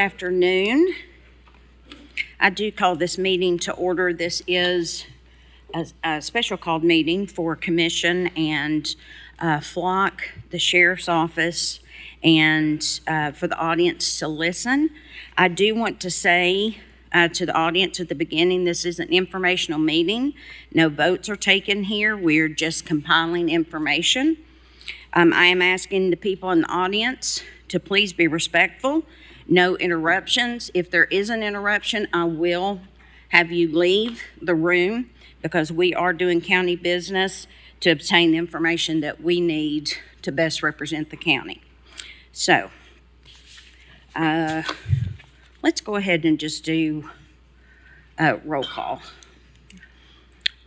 afternoon. I do call this meeting to order. This is a special called meeting for Commission and Flock, the Sheriff's Office, and for the audience to listen. I do want to say to the audience at the beginning, this is an informational meeting. No votes are taken here. We're just compiling information. I am asking the people in the audience to please be respectful. No interruptions. If there is an interruption, I will have you leave the room because we are doing county business to obtain the information that we need to best represent the county. So, let's go ahead and just do a roll call.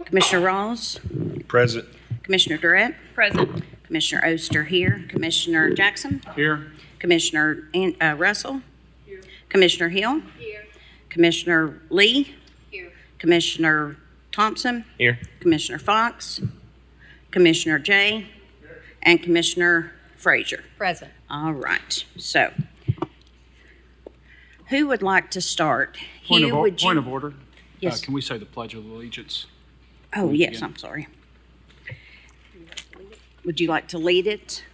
Commissioner Rawls? Present. Commissioner Durrett? Present. Commissioner Oster here. Commissioner Jackson? Here. Commissioner Russell? Here. Commissioner Hill? Here. Commissioner Lee? Here. Commissioner Thompson? Here. Commissioner Fox? Commissioner Jay? And Commissioner Frazier. Present. All right, so who would like to start? Point Hugh, would you? of order. Yes. Can we say the Pledge of Allegiance? Oh, yes, I'm sorry. Would you like to lead it?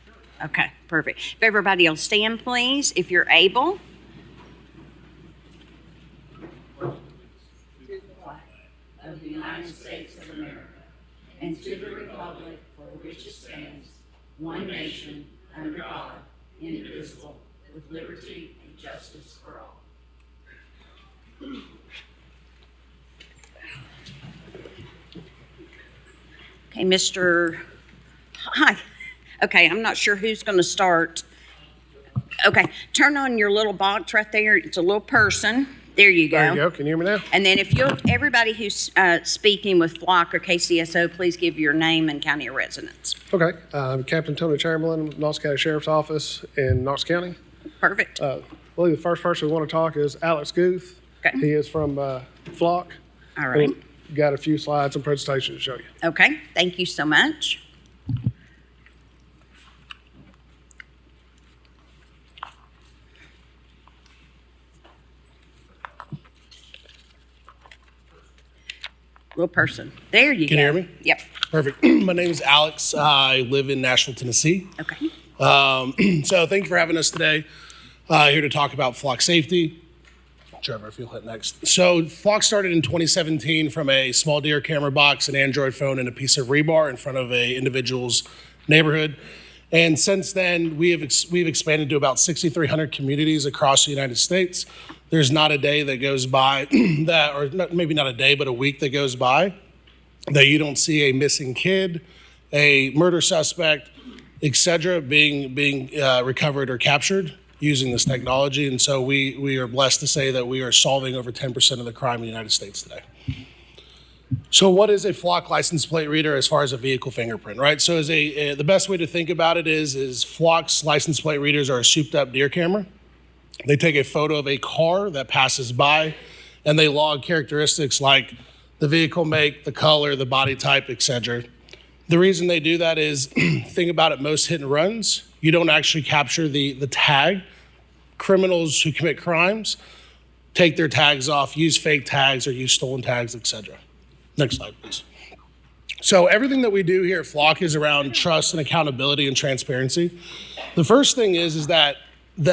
Okay, perfect. If everybody will stand, please, if you're able. To the flag of the United States of America and to the republic for which it stands, one nation, under God, indivisible, with liberty and justice for all. Okay, Hi. Okay, I'm not sure who's going to start. Okay, turn on your little box right there. It's a little person. There you go. There you go. Can you hear me now? And then if you'll, everybody who's speaking with Flock or KCSO, please give your name and county of residence. Okay. I'm Captain Tony Chamberlain, Knox County Sheriff's Office in Knox County. Perfect. I believe the first person we want to talk is Alex Guth. Okay. He is from Flock. All right. And got a few slides and presentation to show you. Okay, thank you so much. Little person. There you go. Can you hear me? Yep. Perfect. My name is Alex. I live in Nashville, Tennessee. Okay. So thank you for having us today. Here to talk about flock safety. Trevor, if you'll hit next. So Flock started in 2017 from a small deer camera box, an Android phone, and a piece of rebar in front of a individual's neighborhood. And since then, we've expanded to about 6,300 communities across the United States. There's not a day that goes by that, or not, maybe not a day, but a week that goes by that you don't see a missing kid, a murder suspect, etc., being recovered or captured using this technology. And so we are blessed to say that we are solving over 10% of the crime in the United States today. So what is a Flock license plate reader as far as a vehicle fingerprint, right? So the best way to think about it is Flock's license plate readers are a souped up deer camera. They take a photo of a car that passes by and they log characteristics like the vehicle make, the color, the body type, etc. The reason they do that is, think about it, most hit and runs, you don't actually capture the tag. Criminals who commit crimes take their tags off, use fake tags or use stolen tags, etc. Next slide, please. So everything that we do here at Flock is around trust and accountability and transparency. The first thing is that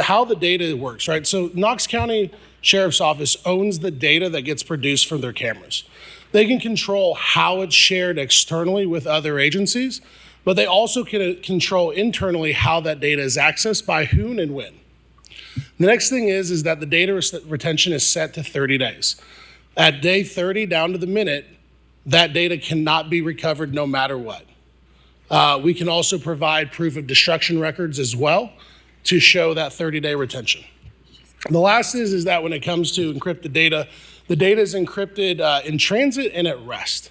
how the data works, right? So Knox County Sheriff's Office owns the data that gets produced from their cameras. They can control how it's shared externally with other agencies, but they also can control internally how that data is accessed by whom and when. The next thing is that the data retention is set to 30 days. At day 30, down to the minute, that data cannot be recovered no matter what. We can also provide proof of destruction records as well to show that 30-day retention. And the last is that when it comes to encrypted data, the data is encrypted in transit and at rest.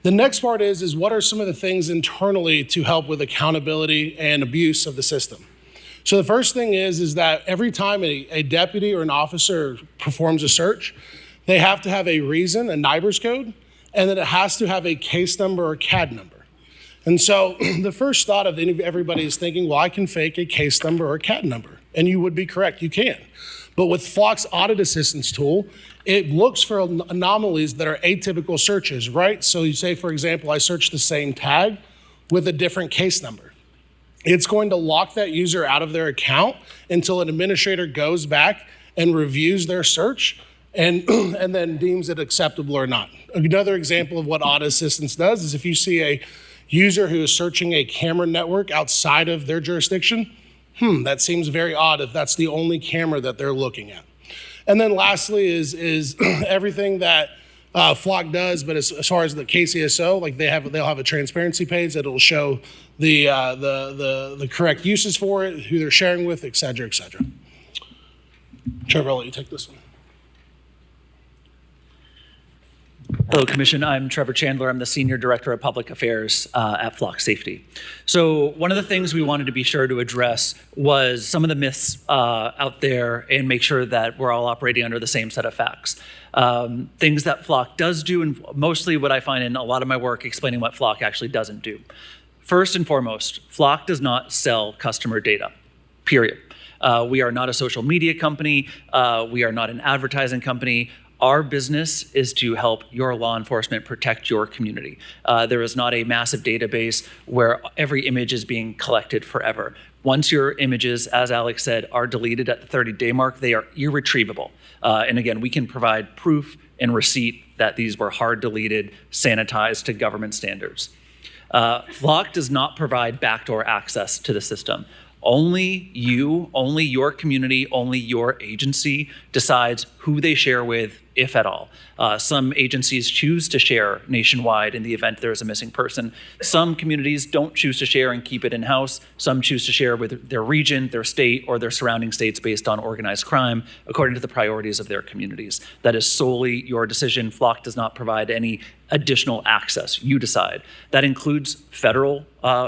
The next part is what are some of the things internally to help with accountability and abuse of the system? So the first thing is that every time a deputy or an officer performs a search, they have to have a reason, a NIBRS code, and then it has to have a case number or CAD number. And so the first thought of everybody is thinking, well, I can fake a case number or a CAD number. And you would be correct, you can. But with Flock's audit assistance tool, it looks for anomalies that are atypical searches, right? So you say, for example, I search the same tag with a different case number. It's going to lock that user out of their account until an administrator goes back and reviews their search and then deems it acceptable or not. Another example of what audit assistance does is if you see a user who is searching a camera network outside of their jurisdiction, that seems very odd if that's the only camera that they're looking at. And then lastly is everything that Flock does, but as far as the KCSO, like they'll have a transparency page that'll show the correct uses for it, who they're sharing with, et cetera, et cetera. Trevor, I'll let you take this one. Hello, Commission. I'm Trevor Chandler. I'm the Senior Director of Public Affairs at Flock Safety. So one of the things we wanted to be sure to address was some of the myths out there and make sure that we're all operating under the same set of facts. Things that Flock does do, and mostly what I find in a lot of my work explaining what Flock actually doesn't do. First and foremost, Flock does not sell customer data, period. We are not a social media company. We are not an advertising company. Our business is to help your law enforcement protect your community. There is not a massive database where every image is being collected forever. Once your images, as Alex said, are deleted at the 30-day mark, they are irretrievable. And again, we can provide proof and receipt that these were hard deleted, sanitized to government standards. Flock does not provide backdoor access to the system. Only you, only your community, only your agency decides who they share with, if at all. Some agencies choose to share nationwide in the event there is a missing person. Some communities don't choose to share and keep it in-house. Some choose to share with their region, their state, or their surrounding states based on organized crime, according to the priorities of their communities. That is solely your decision. Flock does not provide any additional access. You decide. That includes federal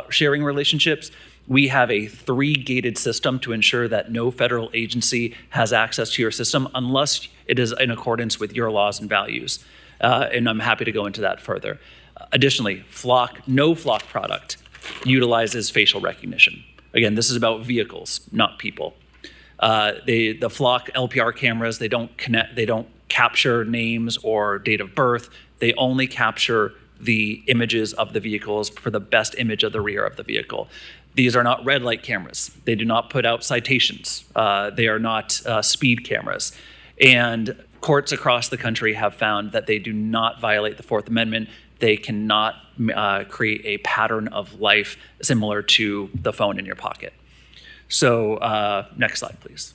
sharing relationships. We have a 3-gated system to ensure that no federal agency has access to your system unless it is in accordance with your laws and values. And I'm happy to go into that further. Additionally, no Flock product utilizes facial recognition. Again, this is about vehicles, not people. The Flock LPR cameras, they don't capture names or date of birth. They only capture the images of the vehicles for the best image of the rear of the vehicle. These are not red light cameras. They do not put out citations. They are not speed cameras. And courts across the country have found that they do not violate the Fourth Amendment. They cannot create a pattern of life similar to the phone in your pocket. So next slide, please.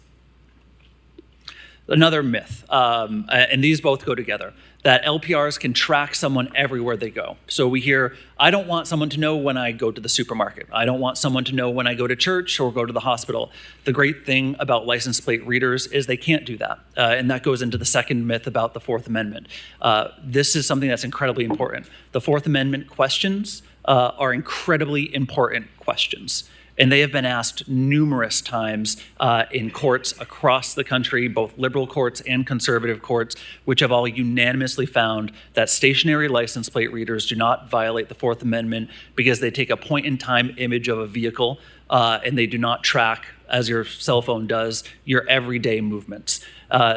Another myth, and these both go together, that LPRs can track someone everywhere they go. So we hear, I don't want someone to know when I go to the supermarket. I don't want someone to know when I go to church or go to the hospital. The great thing about license plate readers is they can't do that. And that goes into the second myth about the Fourth Amendment. This is something that's incredibly important. The Fourth Amendment questions are incredibly important questions. And they have been asked numerous times in courts across the country, both liberal courts and conservative courts, which have all unanimously found that stationary license plate readers do not violate the Fourth Amendment because they take a point-in-time image of a vehicle and they do not track, as your cell phone does, your everyday movements.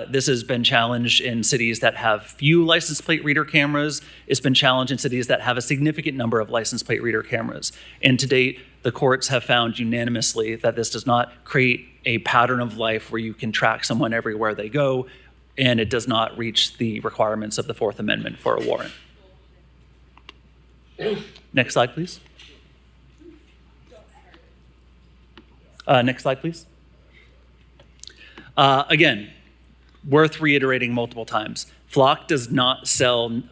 This has been challenged in cities that have few license plate reader cameras. It's been challenged in cities that have a significant number of license plate reader cameras. And to date, the courts have found unanimously that this does not create a pattern of life where you can track someone everywhere they go, and it does not reach the requirements of the Fourth Amendment for a warrant. Next slide, please. Next slide, please. Again, worth reiterating multiple times. Flock does not sell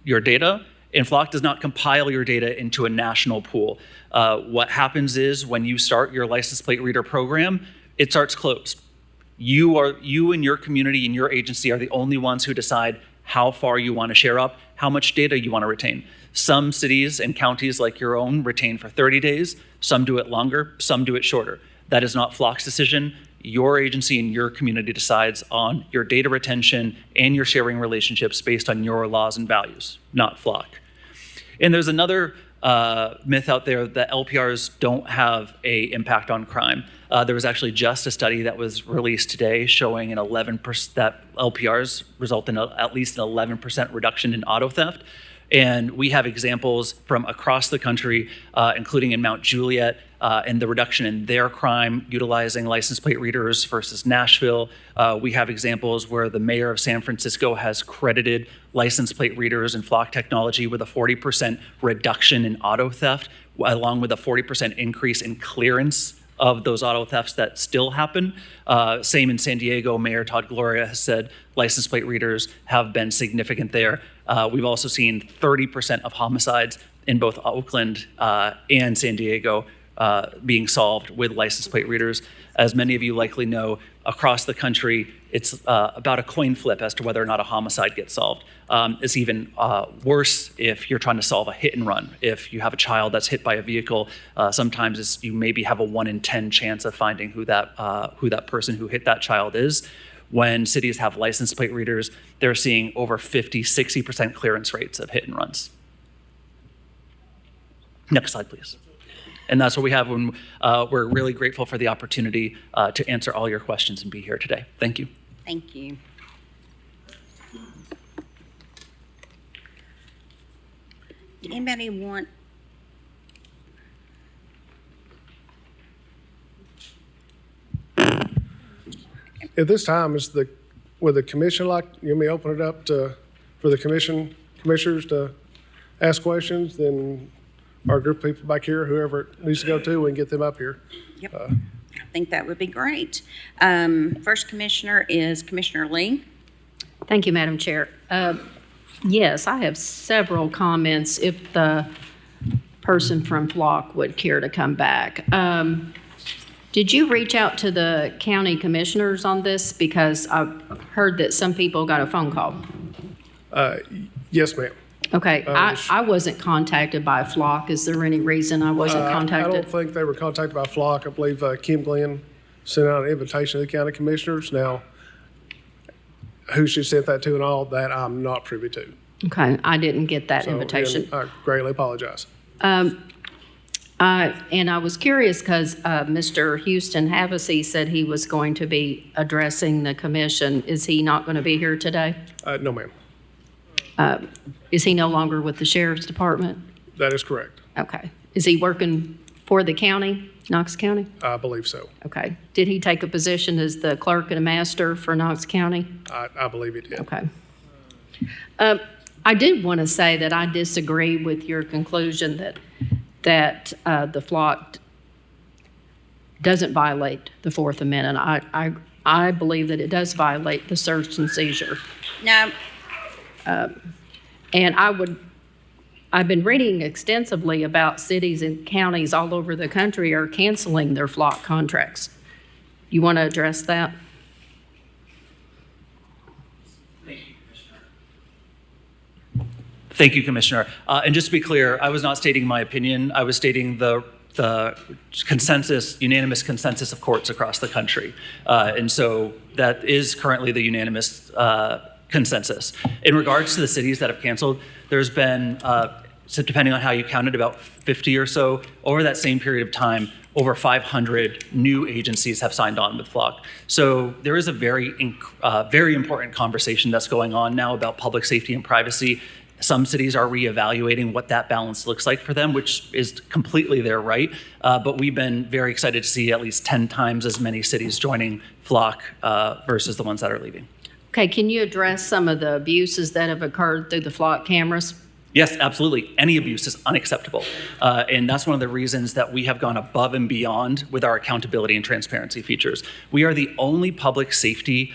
your data, and Flock does not compile your data into a national pool. What happens is when you start your license plate reader program, it starts closed. You and your community and your agency are the only ones who decide how far you want to share up, how much data you want to retain. Some cities and counties like your own retain for 30 days. Some do it longer, some do it shorter. That is not Flock's decision. Your agency and your community decides on your data retention and your sharing relationships based on your laws and values, not Flock. And there's another myth out there that LPRs don't have a impact on crime. There was actually just a study that was released today showing an 11% that LPRs result in at least an 11% reduction in auto theft. And we have examples from across the country, including in Mount Juliet, and the reduction in their crime utilizing license plate readers versus Nashville. We have examples where the mayor of San Francisco has credited license plate readers and Flock technology with a 40% reduction in auto theft, along with a 40% increase in clearance of those auto thefts that still happen. Same in San Diego, Mayor Todd Gloria has said license plate readers have been significant there. We've also seen 30% of homicides in both Oakland and San Diego being solved with license plate readers. As many of you likely know, across the country, it's about a coin flip as to whether or not a homicide gets solved. It's even worse if you're trying to solve a hit and run. If you have a child that's hit by a vehicle, sometimes you maybe have a 1 in 10 chance of finding who that person who hit that child is. When cities have license plate readers, they're seeing over 50-60% clearance rates of hit and runs. Next slide, please. And that's what we have when we're really grateful for the opportunity to answer all your questions and be here today. Thank you. Thank you. Did anybody want? At this time, would the commission like, you may open it up for the commissioners to ask questions, then our group of people back here, whoever it needs to go to, we can get them up here. Yep. I think that would be great. First commissioner is Commissioner Lee. Thank you, Madam Chair. Yes, I have several comments if the person from Flock would care to come back. Did you reach out to the county commissioners on this? Because I've heard that some people got a phone call. Yes, ma'am. Okay, I wasn't contacted by Flock. Is there any reason I wasn't I contacted? don't think they were contacted by Flock. I believe Kim Glenn sent out an invitation to the county commissioners. Now, who she sent that to and all that, I'm not privy to. Okay, I didn't get that So, invitation. again, I greatly apologize. And I was curious because Mr. Houston Havassy said he was going to be addressing the commission. Is he not going to be here today? No, ma'am. Is he no longer with the sheriff's department? That is correct. Okay. Is he working for the county, Knox County? I believe so. Okay. Did he take a position as the clerk and a master for Knox County? I believe it did. Okay. I did want to say that I disagree with your conclusion that the Flock doesn't violate the Fourth Amendment. I believe that it does violate the search and seizure. No. And I've been reading extensively about cities and counties all over the country are canceling their Flock contracts. You want to address that? Thank you, Commissioner. And just to be clear, I was not stating my opinion. I was stating the consensus, unanimous consensus of courts across the country. And so that is currently the unanimous consensus. In regards to the cities that have canceled, there's been, so depending on how you count it, about 50 or so. Over that same period of time, over 500 new agencies have signed on with Flock. So there is a very important conversation that's going on now about public safety and privacy. Some cities are reevaluating what that balance looks like for them, which is completely their right. But we've been very excited to see at least 10 times as many cities joining Flock versus the ones that are leaving. Okay, can you address some of the abuses that have occurred through the Flock cameras? Yes, absolutely. Any abuse is unacceptable. And that's one of the reasons that we have gone above and beyond with our accountability and transparency features. We are the only public safety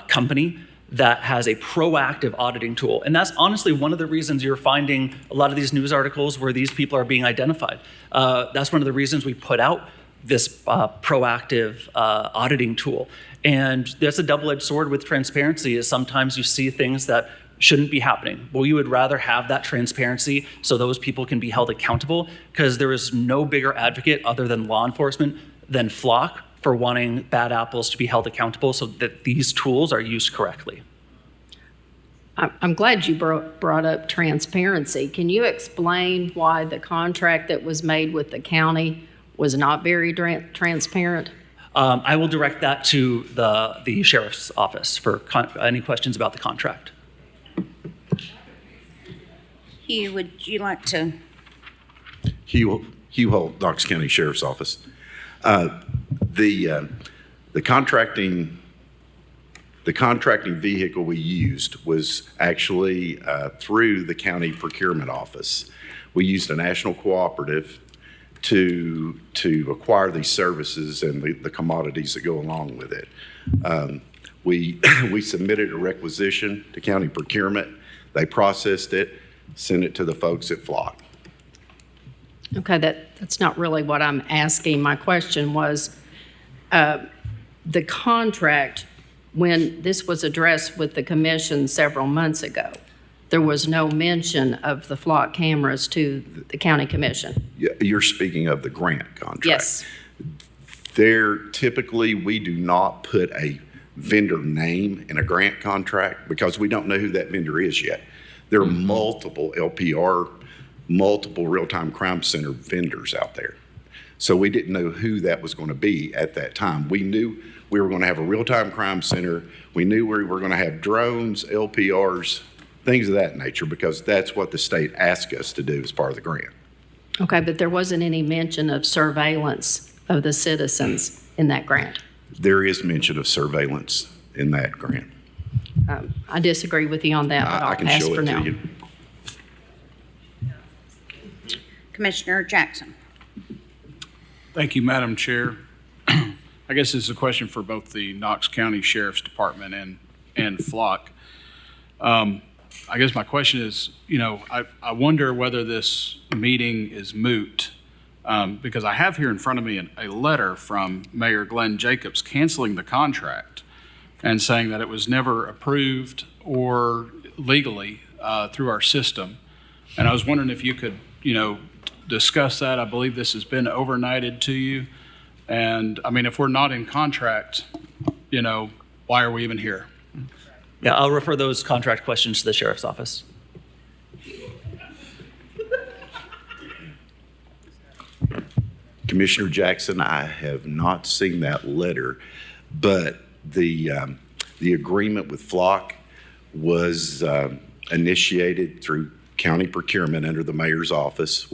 company that has a proactive auditing tool. And that's honestly one of the reasons you're finding a lot of these news articles where these people are being identified. That's one of the reasons we put out this proactive auditing tool. And that's a double-edged sword with transparency, is sometimes you see things that shouldn't be happening. Well, you would rather have that transparency so those people can be held accountable, because there is no bigger advocate other than law enforcement than Flock for wanting bad apples to be held accountable so that these tools are used correctly. I'm glad you brought up transparency. Can you explain why the contract that was made with the county was not very transparent? I will direct that to the sheriff's office for any questions about the contract. Hugh, would you like to? Hugh Holt, Knox County Sheriff's Office. The contracting vehicle we used was actually through the county procurement office. We used a national cooperative to acquire these services and the commodities that go along with it. We submitted a requisition to county procurement. They processed it, sent it to the folks at Flock. Okay, that's not really what I'm asking. My question was, the contract, when this was addressed with the commission several months ago, there was no mention of the Flock cameras to the county commission. You're speaking of the grant contract. Yes. Typically, we do not put a vendor name in a grant contract because we don't know who that vendor is yet. There are multiple LPR, multiple real-time crime center vendors out there. So we didn't know who that was going to be at that time. We knew we were going to have a real-time crime center. We knew we were going to have drones, LPRs, things of that nature, because that's what the state asked us to do as part of the grant. Okay, but there wasn't any mention of surveillance of the citizens in that grant. There is mention of surveillance in that grant. I disagree with you on that, but I I'll can pass show for it now. to you. Commissioner Jackson. Thank you, Madam Chair. I guess this is a question for both the Knox County Sheriff's Department and Flock. I guess my question is, I wonder whether this meeting is moot, because I have here in front of me a letter from Mayor Glenn Jacobs canceling the contract and saying that it was never approved or legally through our system. And I was wondering if you could, discuss that. I believe this has been overnighted to you. And I mean, if we're not in contract, why are we even here? Yeah, I'll refer those contract questions to the sheriff's office. Commissioner Jackson, I have not seen that letter, but the agreement with Flock was initiated through county procurement under the mayor's office.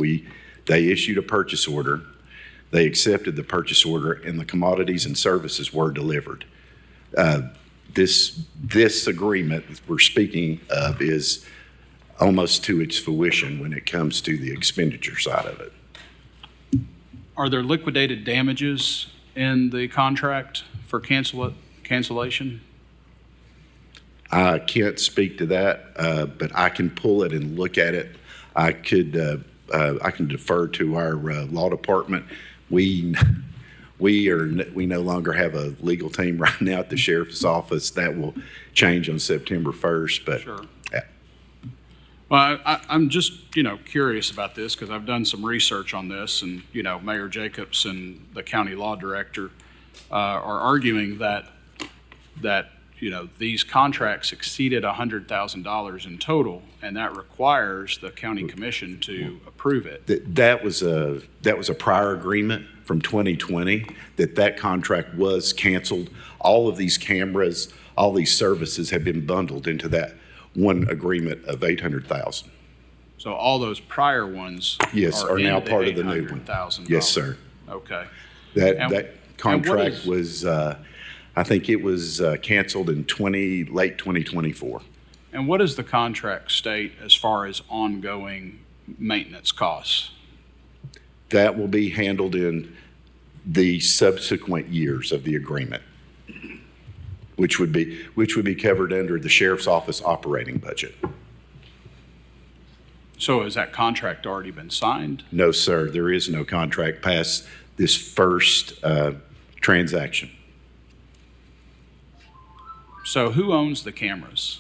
They issued a purchase order. They accepted the purchase order, and the commodities and services were delivered. This agreement we're speaking of is almost to its fruition when it comes to the expenditure side of it. Are there liquidated damages in the contract for cancellation? I can't speak to that, but I can pull it and look at it. I can defer to our law department. We no longer have a legal team right now at the sheriff's office. That will change on September 1st, but. Sure. Well, I'm just, curious about this because I've done some research on this, and, Mayor Jacobs and the county law director are arguing that these contracts exceeded $100,000 in total, and that requires the county commission to approve it. That was a prior agreement from 2020 that contract was canceled. All of these cameras, all these services have been bundled into that one agreement of $800,000. So all those prior ones Yes, are now in part of the new one. $800,000. Yes, sir. Okay. That contract is- was, I think it was canceled in late 2024. And what does the contract state as far as ongoing maintenance costs? That will be handled in the subsequent years of the agreement, which would be covered under the sheriff's office operating budget. So has that contract already been signed? No, sir, there is no contract past this first transaction. So who owns the cameras?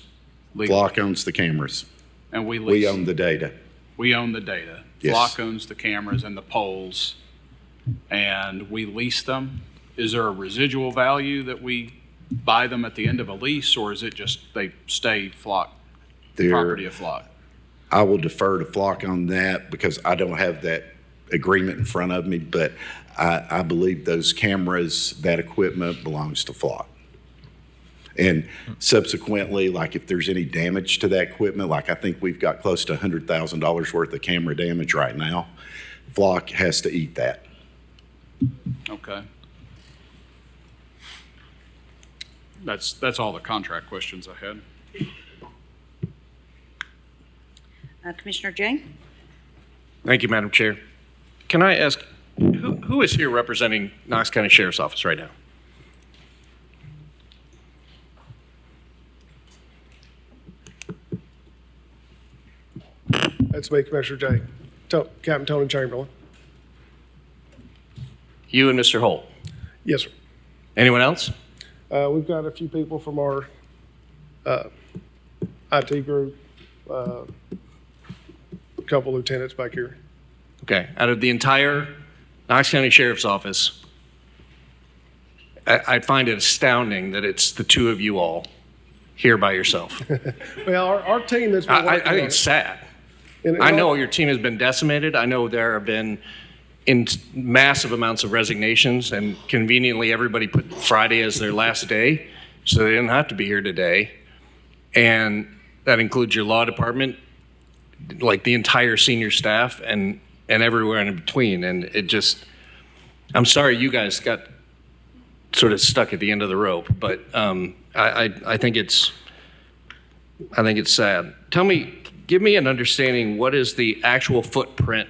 legally? Flock owns the cameras. And we lease. We own the data. We own the data. Yes. Flock owns the cameras and the poles, and we lease them. Is there a residual value that we buy them at the end of a lease, or is it just they stay Flock property of Flock? I will defer to Flock on that because I don't have that agreement in front of me, but I believe those cameras, that equipment belongs to Flock. And subsequently, like if there's any damage to that equipment, like I think we've got close to $100,000 worth of camera damage right now, Flock has to eat that. Okay. That's all the contract questions I had. Commissioner Jane? Thank you, Madam Chair. Can I ask, who is here representing Knox County Sheriff's Office right now? That's me, Commissioner J. Captain Tony Chamberlain. You and Mr. Holt. Yes, sir. Anyone else? We've got a few people from our IT group, a couple lieutenants back here. Okay, out of the entire Knox County Sheriff's Office, I find it astounding that it's the two of you all here by yourself. Well, our team that's been I working on think it's it, sad. and I know your team has been decimated. I know there have been massive amounts of resignations, and conveniently everybody put Friday as their last day, so they didn't have to be here today. And that includes your law department, like the entire senior staff, and everywhere in between. And it just, I'm sorry you guys got sort of stuck at the end of the rope, but I think it's sad. Give me an understanding, what is the actual footprint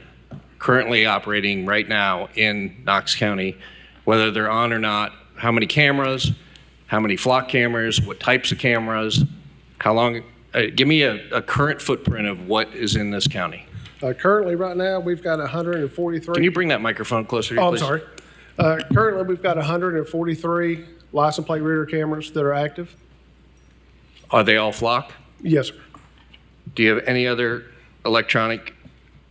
currently operating right now in Knox County, whether they're on or not, how many cameras, how many flock cameras, what types of cameras, how long, give me a current footprint of what is in this county. currently, right now, we've got 143. Can you bring that microphone closer to you, Oh, I'm please? sorry. Currently, we've got 143 license plate reader cameras that are active. Are they all flock? Yes, sir. Do you have any other electronic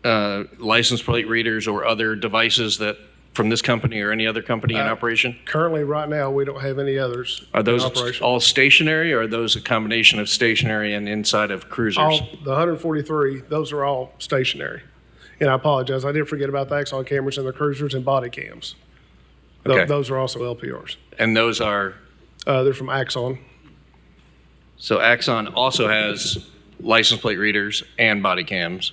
license plate readers or other devices that from this company or any other company in operation? Currently, right now, we don't have any others Are in those operation. all stationary, or are those a combination of stationary and inside of cruisers? The 143, those are all stationary. And I apologize, I did forget about the Axon cameras and the cruisers and body cams. Okay. Those are also LPRs. And those are, They're from Axon. so Axon also has license plate readers and body cams.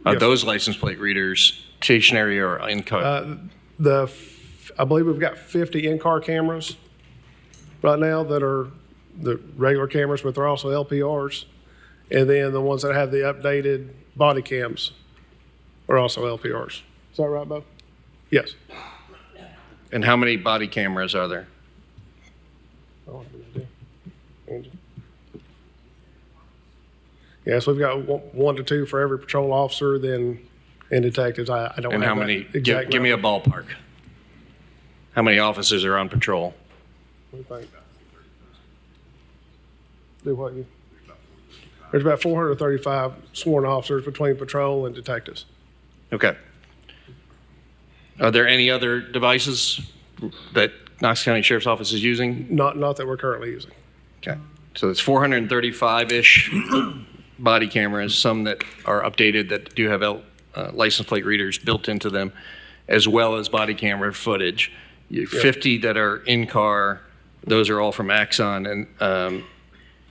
Are Yes. those license plate readers stationary or in-car? I believe we've got 50 in-car cameras right now that are the regular cameras, but they're also LPRs. And then the ones that have the updated body cams are also LPRs. Is that right, Bo? Yes. And how many body cameras are there? I don't have an idea. Angie? Yes, we've got one to two for every patrol officer, then, and detectives. I don't And have how that many, exact give me a number. ballpark. How many officers are on patrol? What do you think? Do what you? There's about 435 sworn officers between patrol and detectives. Okay. Are there any other devices that Knox County Sheriff's Office is using? Not that we're currently using. Okay. So it's 435-ish body cameras, some that are updated that do have license plate readers built into them, as well as body camera footage. 50 that are in-car, those are all from Axon and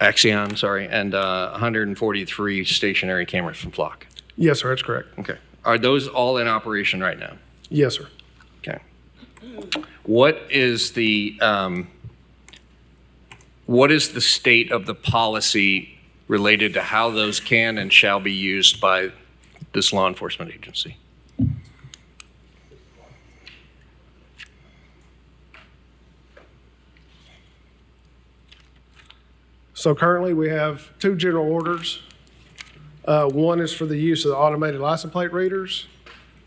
Axion, and 143 stationary cameras from Flock. Yes, sir, that's correct. Okay. Are those all in operation right now? Yes, sir. Okay. What is the state of the policy related to how those can and shall be used by this law enforcement agency? So currently, we have two general orders. One is for the use of the automated license plate readers,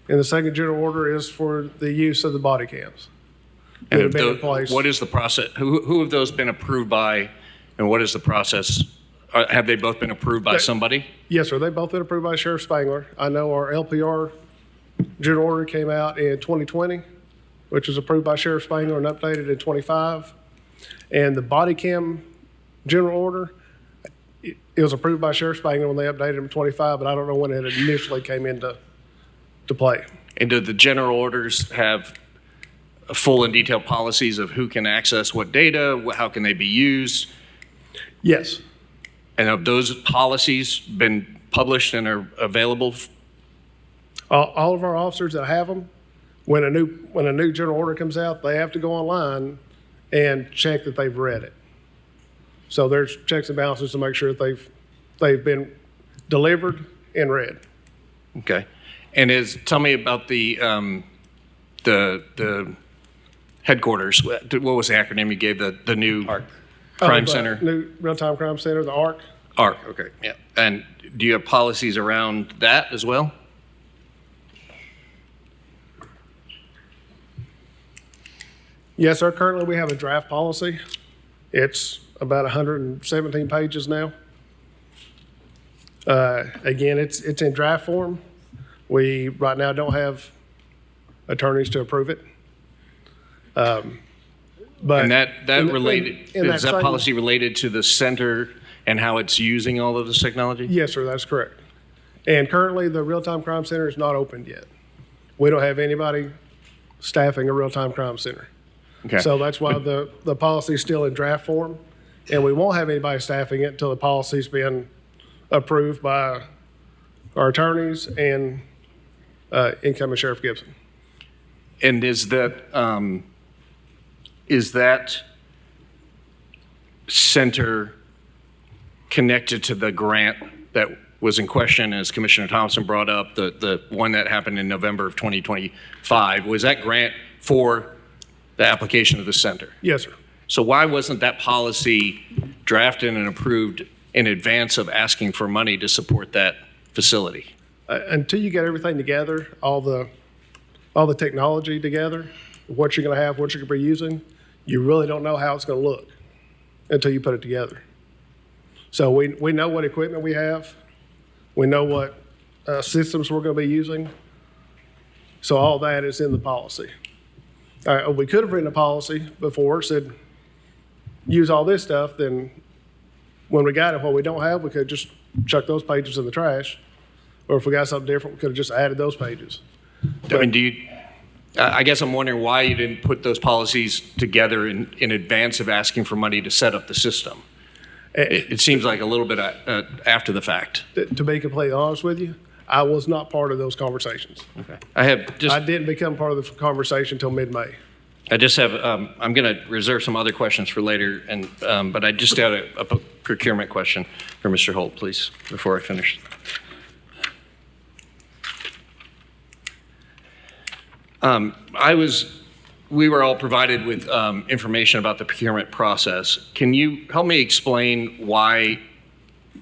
and the second general order is for the use of the body cams that have been in place. What is the process? Who have those been approved by, and what is the process? Have they both been approved by somebody? Yes, sir. They've both been approved by Sheriff Spangler. I know our LPR general order came out in 2020, which was approved by Sheriff Spangler and updated in 25. And the body cam general order, it was approved by Sheriff Spangler when they updated them in 25, but I don't know when it initially came into play. And do the general orders have full and detailed policies of who can access what data, how can they be used? Yes. And have those policies been published and are available? All of our officers that have them, when a new general order comes out, they have to go online and check that they've read it. So there's checks and balances to make sure that they've been delivered and read. Okay. And tell me about the headquarters. What was the acronym you gave, the new crime The center? New real-time crime center, the ARC. ARC, okay, yeah. And do you have policies around that as well? Yes, sir. Currently, we have a draft policy. It's about 117 pages now. Again, it's in draft form. We, right now, don't have attorneys to approve it. But And that related, in is that same- policy related to the center and how it's using all of this technology? Yes, sir, that's correct. And currently, the real-time crime center is not opened yet. We don't have anybody staffing a real-time crime center. Okay. So that's why the policy is still in draft form, and we won't have anybody staffing it until the policy's been approved by our attorneys and incoming Sheriff Gibson. And is that center connected to the grant that was in question, as Commissioner Thompson brought up, the one that happened in November of 2025? Was that grant for the application of the center? Yes, sir. So why wasn't that policy drafted and approved in advance of asking for money to support that facility? Until you get everything together, all the technology together, what you're going to have, what you're going to be using, you really don't know how it's going to look until you put it together. So we know what equipment we have. We know what systems we're going to be using. So all that is in the policy. We could have written a policy before, said, use all this stuff, then when we got it, what we don't have, we could just chuck those pages in the trash. Or if we got something different, we could have just added those pages. I mean, I guess I'm wondering why you didn't put those policies together in advance of asking for money to set up the system. It seems like a little bit after the fact. To be completely honest with you, I was not part of those conversations. Okay. I didn't become part of the conversation until mid-May. I just have, I'm going to reserve some other questions for later, but I just had a procurement question for Mr. Holt, please, before I finish. We were all provided with information about the procurement process. Can you help me explain why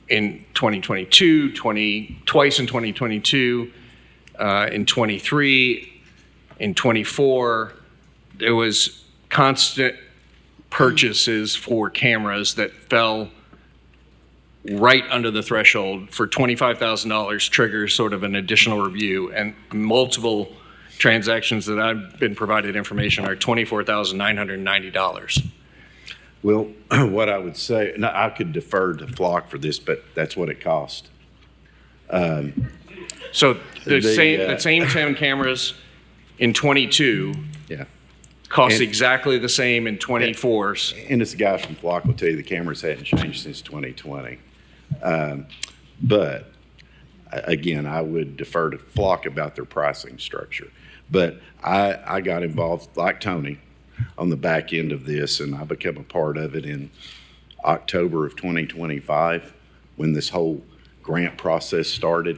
in 2022, twice in 2022, in 23, in 24, there was constant purchases for cameras that fell right under the threshold for $25,000 triggers sort of an additional review, and multiple transactions that I've been provided information are $24,990. Well, what I would say, and I could defer to Flock for this, but that's what it cost. So the The, same 10 cameras in 22 Yeah. cost And- exactly the same in 24. And this guy from Flock will tell you the cameras hadn't changed since 2020. But again, I would defer to Flock about their pricing structure. But I got involved, like Tony, on the back end of this, and I became a part of it in October of 2025 when this whole grant process started.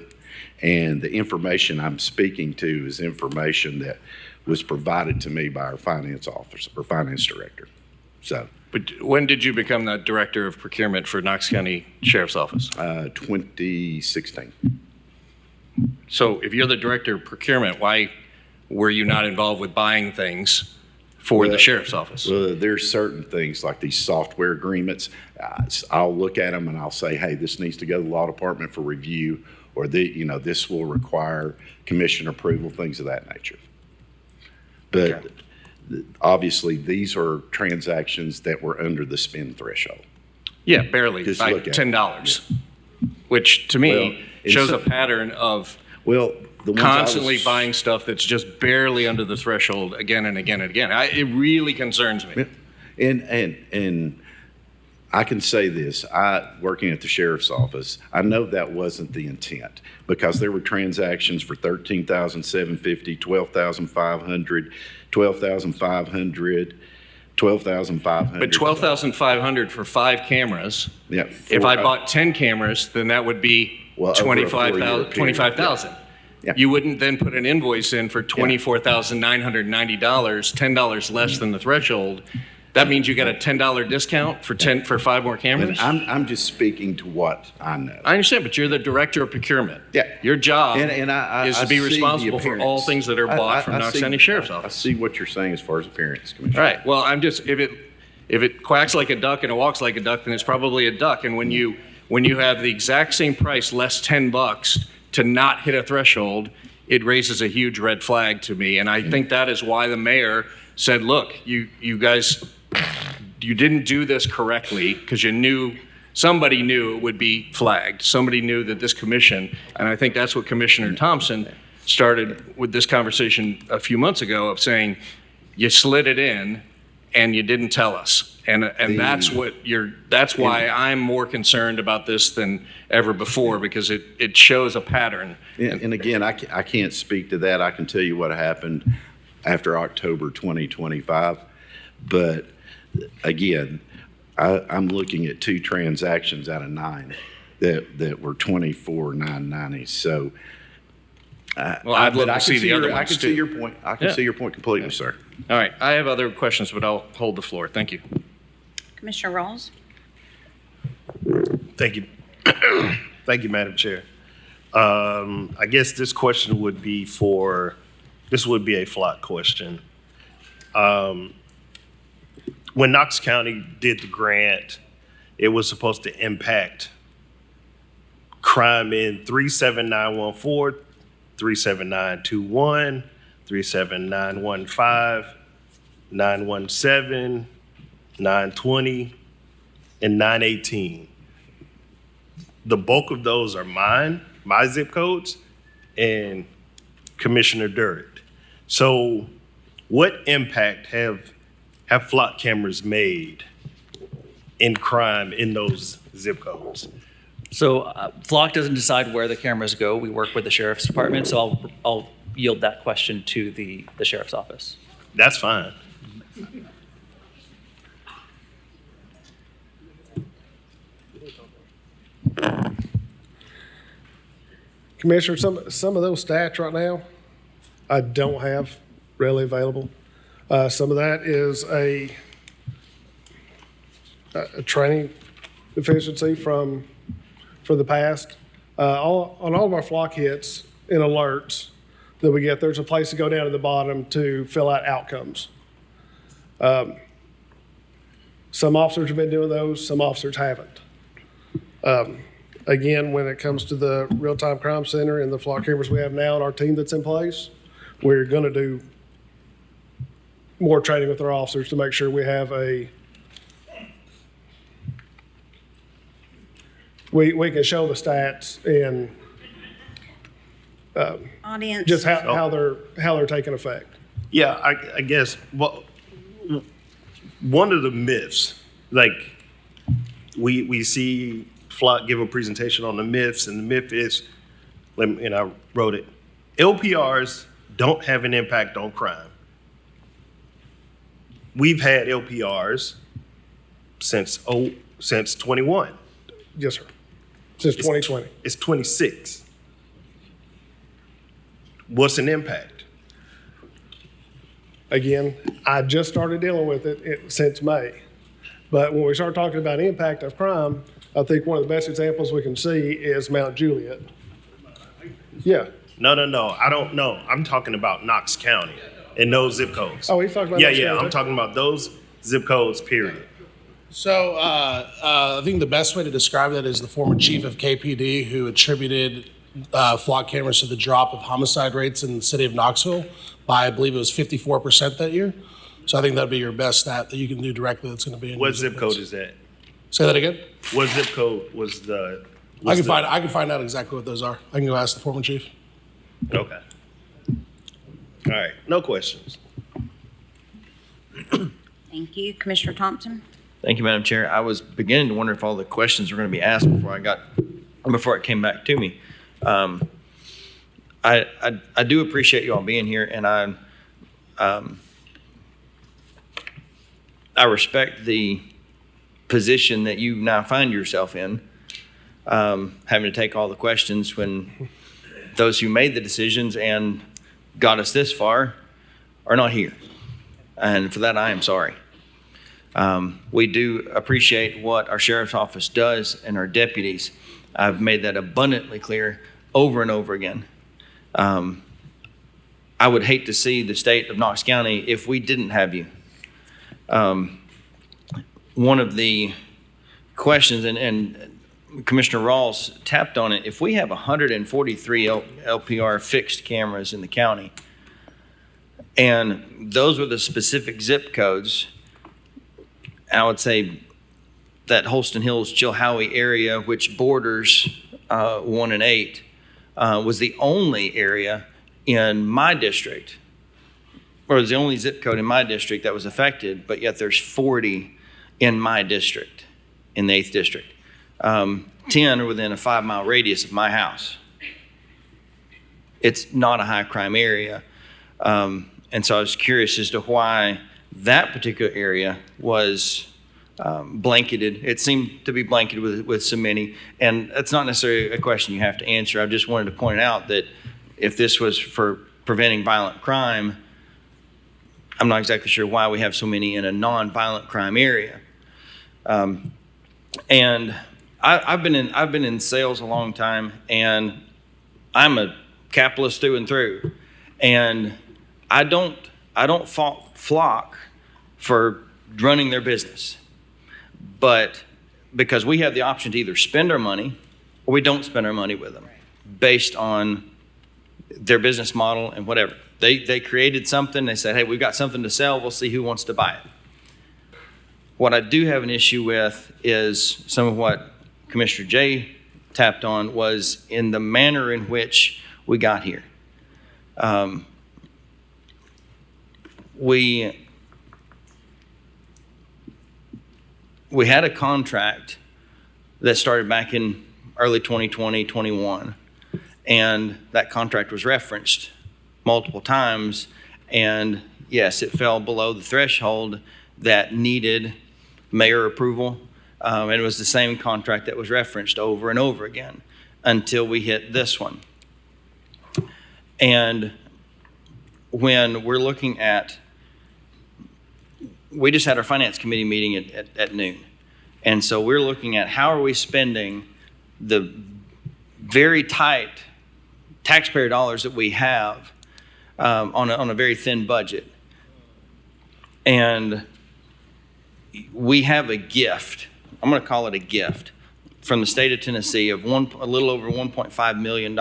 And the information I'm speaking to is information that was provided to me by our finance officer or finance director. So, But when did you become the director of procurement for Knox County Sheriff's Office? 2016. So if you're the director of procurement, why were you not involved with buying things for the sheriff's office? Well, there's certain things like these software agreements. I'll look at them and I'll say, hey, this needs to go to the law department for review, or this will require commission approval, things of that nature. But obviously, these are transactions that were under the spend threshold. Yeah, barely, Just by look at it. $10, which to Well, me and shows so- a pattern of Well, the ones I constantly was- buying stuff that's just barely under the threshold again and again and again. It really concerns me. And I can say this, working at the sheriff's office, I know that wasn't the intent because there were transactions for $13,750, $12,500, $12,500, $12,500. But $12,500 for 5 cameras. Yeah. If I bought 10 cameras, then that would be Well, over a 4-year period, 25,000. Yeah. You wouldn't then put an invoice in for $24,990, $10 less than the threshold. That means you got a $10 discount for 5 more cameras? And I'm just speaking to what I know. I understand, but you're the director of procurement. Yeah. Your job And I is to I be see the responsible for all appearance. things that are bought from I Knox see- County Sheriff's I Office. see what you're saying as far as appearance, Commissioner. All right, well, I'm just, if it quacks like a duck and it walks like a duck, then it's probably a duck. And when you have the exact same price, less $10 to not hit a threshold, it raises a huge red flag to me. And I think that is why the mayor said, look, you guys, you didn't do this correctly because somebody knew it would be flagged. Somebody knew that this commission, and I think that's what Commissioner Thompson started with this conversation a few months ago of saying, you slid it in and you didn't tell us. And that's why I'm more concerned about this than ever before, because it shows a pattern. And again, I can't speak to that. I can tell you what happened after October 2025. But again, I'm looking at 2 transactions out of 9 that were $24,990. So, Well, I'd love but to see the other I ones can see too. your point. I can Yeah. see your point completely, sir. All right, I have other questions, but I'll hold the floor. Thank you. Commissioner Rawls? Thank you. Thank you, Madam Chair. I guess this question would be this would be a flock question. When Knox County did the grant, it was supposed to impact crime in 37914, 37921, 37915, 917, 920, and 918. The bulk of those are my zip codes, and Commissioner Durrett. So what impact have flock cameras made in crime in those zip codes? So Flock doesn't decide where the cameras go. We work with the sheriff's department, so I'll yield that question to the sheriff's office. That's fine. Commissioner, some of those stats right now, I don't have readily available. Some of that is a training deficiency from the past. On all of our flock hits and alerts that we get, there's a place to go down to the bottom to fill out outcomes. Some officers have been doing those, some officers haven't. Again, when it comes to the real-time crime center and the flock cameras we have now and our team that's in place, we're going to do more training with our officers to make sure we have we can show the stats and Audience? just how they're taking effect. Yeah, I guess, well, one of the myths, like, we see Flock give a presentation on the myths, and the myth is, and I wrote it, LPRs don't have an impact on crime. We've had LPRs since 21. Yes, sir. Since 2020. It's 26. What's an impact? Again, I just started dealing with it since May. But when we start talking about impact of crime, I think one of the best examples we can see is Mount Juliet. Yeah. No. I don't know. I'm talking about Knox County and those zip codes. Oh, he's talking about Yeah, Knox yeah. County, I'm too? talking about those zip codes, period. So I think the best way to describe that is the former chief of KPD who attributed flock cameras to the drop of homicide rates in the city of Knoxville by, I believe it was 54% that year. So I think that'd be your best stat that you can do directly that's going to be in What your zip code is that? Say that again? What zip code was the? I can find out exactly what those are. I can go ask the former chief. Okay. All right, no questions. Thank you. Commissioner Thompson? Thank you, Madam Chair. I was beginning to wonder if all the questions were going to be asked before it came back to me. I do appreciate you all being here, and I respect the position that you now find yourself in, having to take all the questions when those who made the decisions and got us this far are not here. And for that, I am sorry. We do appreciate what our sheriff's office does and our deputies. I've made that abundantly clear over and over again. I would hate to see the state of Knox County if we didn't have you. One of the questions, and Commissioner Rawls tapped on it, if we have 143 LPR fixed cameras in the county, and those were the specific zip codes, I would say that Holston Hills, Chilhowie area, which borders 1 and 8, was the only area in my district, or it was the only zip code in my district that was affected, but yet there's 40 in my district, in the 8th district. 10 are within a 5-mile radius of my house. It's not a high crime area. And so I was curious as to why that particular area was blanketed. It seemed to be blanketed with so many. And that's not necessarily a question you have to answer. I just wanted to point out that if this was for preventing violent crime, I'm not exactly sure why we have so many in a non-violent crime area. And I've been in sales a long time, and I'm a capitalist through and through. And I don't fault Flock for running their business, but because we have the option to either spend our money or we don't spend our money with them based on their business model and whatever. They created something. They said, hey, we've got something to sell. We'll see who wants to buy it. What I do have an issue with is some of what Commissioner Jay tapped on was in the manner in which we got here. We had a contract that started back in early 2020, 21, and that contract was referenced multiple times, and yes, it fell below the threshold that needed mayor approval, and it was the same contract that was referenced over and over again until we hit this one. And when we're looking at, we just had our finance committee meeting at noon. And so we're looking at how are we spending the very tight taxpayer dollars that we have on a very thin budget. And we have a gift, I'm going to call it a gift, from the state of Tennessee of a little over $1.5 million.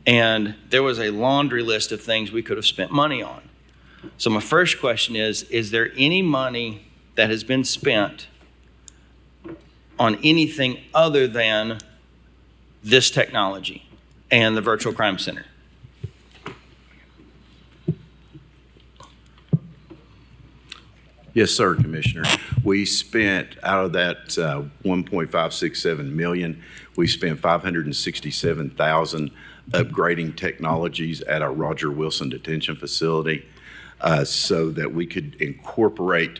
And there was a laundry list of things we could have spent money on. So my first question is there any money that has been spent on anything other than this technology and the virtual crime center? Yes, sir, Commissioner. We spent out of that 1.567 million, we spent 567,000 upgrading technologies at our Roger Wilson detention facility so that we could incorporate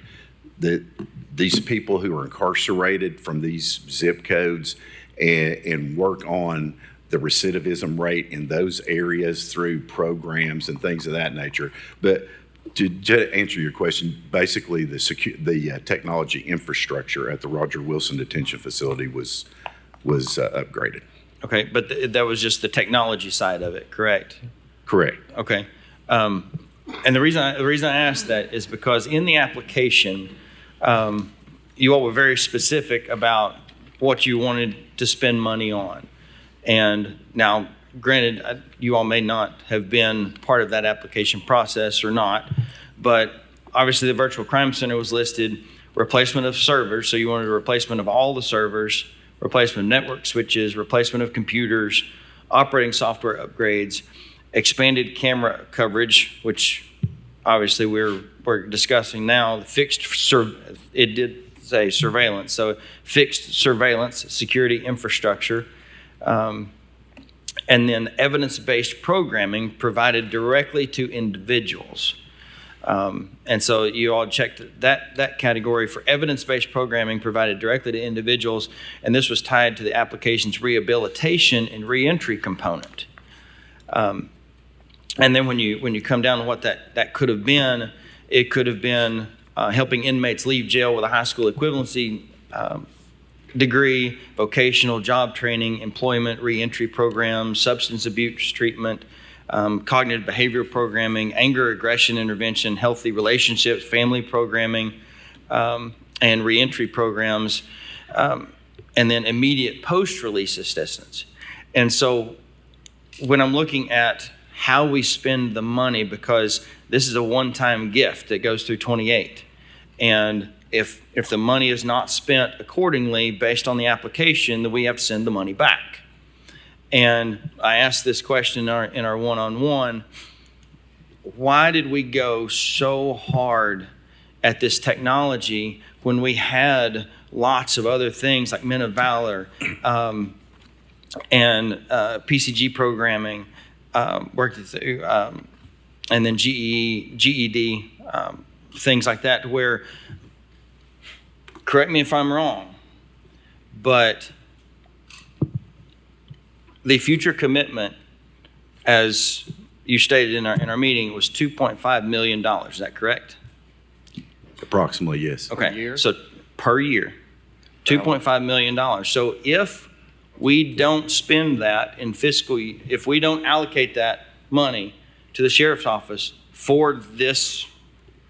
these people who are incarcerated from these zip codes and work on the recidivism rate in those areas through programs and things of that nature. But to answer your question, basically the technology infrastructure at the Roger Wilson detention facility was upgraded. Okay, but that was just the technology side of it, correct? Correct. Okay. And the reason I asked that is because in the application, you all were very specific about what you wanted to spend money on. And now, granted, you all may not have been part of that application process or not, but obviously the virtual crime center was listed. replacement of servers. So you wanted a replacement of all the servers, replacement of network switches, replacement of computers, operating software upgrades, expanded camera coverage, which obviously we're discussing now. It did say surveillance, so fixed surveillance, security infrastructure, and then evidence-based programming provided directly to individuals. And so you all checked that category for evidence-based programming provided directly to individuals, and this was tied to the application's rehabilitation and reentry component. And then when you come down to what that could have been, it could have been helping inmates leave jail with a high school equivalency degree, vocational job training, employment reentry programs, substance abuse treatment, cognitive behavioral programming, anger aggression intervention, healthy relationships, family programming, and reentry programs, and then immediate post-release assistance. And so when I'm looking at how we spend the money, because this is a one-time gift that goes through 28, and if the money is not spent accordingly based on the application, then we have to send the money back. And I asked this question in our one-on-one: why did we go so hard at this technology when we had lots of other things like Men of Valor and PCG programming, worked through, and then GED, things like that, to where, correct me if I'm wrong, but the future commitment, as you stated in our meeting, was $2.5 million. Is that correct? Approximately, yes. Okay. year? So per year, $2.5 million. So if we don't spend that in if we don't allocate that money to the sheriff's office for this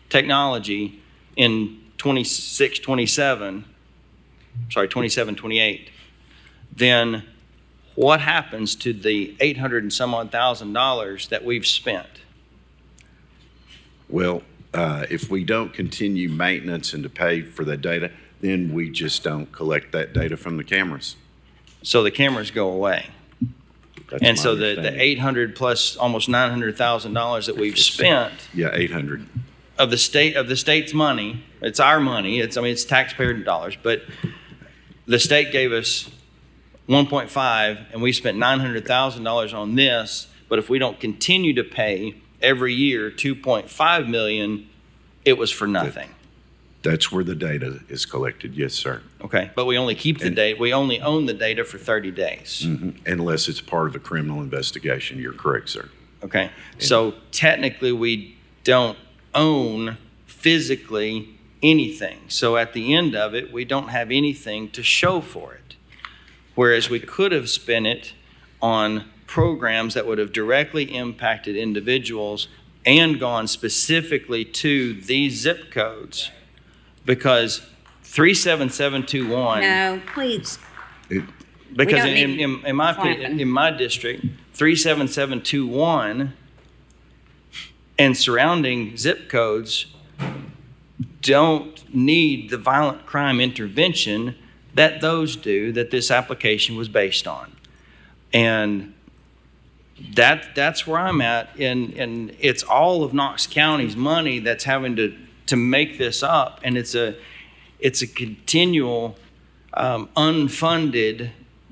technology in 26, 27, 28, then what happens to the 800 and some odd $1,000 that we've spent? Well, if we don't continue maintenance and to pay for the data, then we just don't collect that data from the cameras. So the cameras go away. That's And my so the understanding. 800 plus almost $900,000 that we've spent Yeah, 800. of the state's money, it's our money, it's taxpayer dollars, but the state gave us 1.5 and we spent $900,000 on this, but if we don't continue to pay every year 2.5 million, it was for nothing. That's where the data is collected, yes, sir. Okay, but we only keep the data, we only own the data for 30 days. Mhm. Unless it's part of a criminal investigation, you're correct, sir. Okay, so technically we don't own physically anything. So at the end of it, we don't have anything to show for it. Whereas we could have spent it on programs that would have directly impacted individuals and gone specifically to these zip codes, because 37721. No, please. Because We don't need in my opinion, clapping. in my district, 37721 and surrounding zip codes don't need the violent crime intervention that those do, that this application was based on. And that's where I'm at, and it's all of Knox County's money that's having to make this up, and it's a continual unfunded,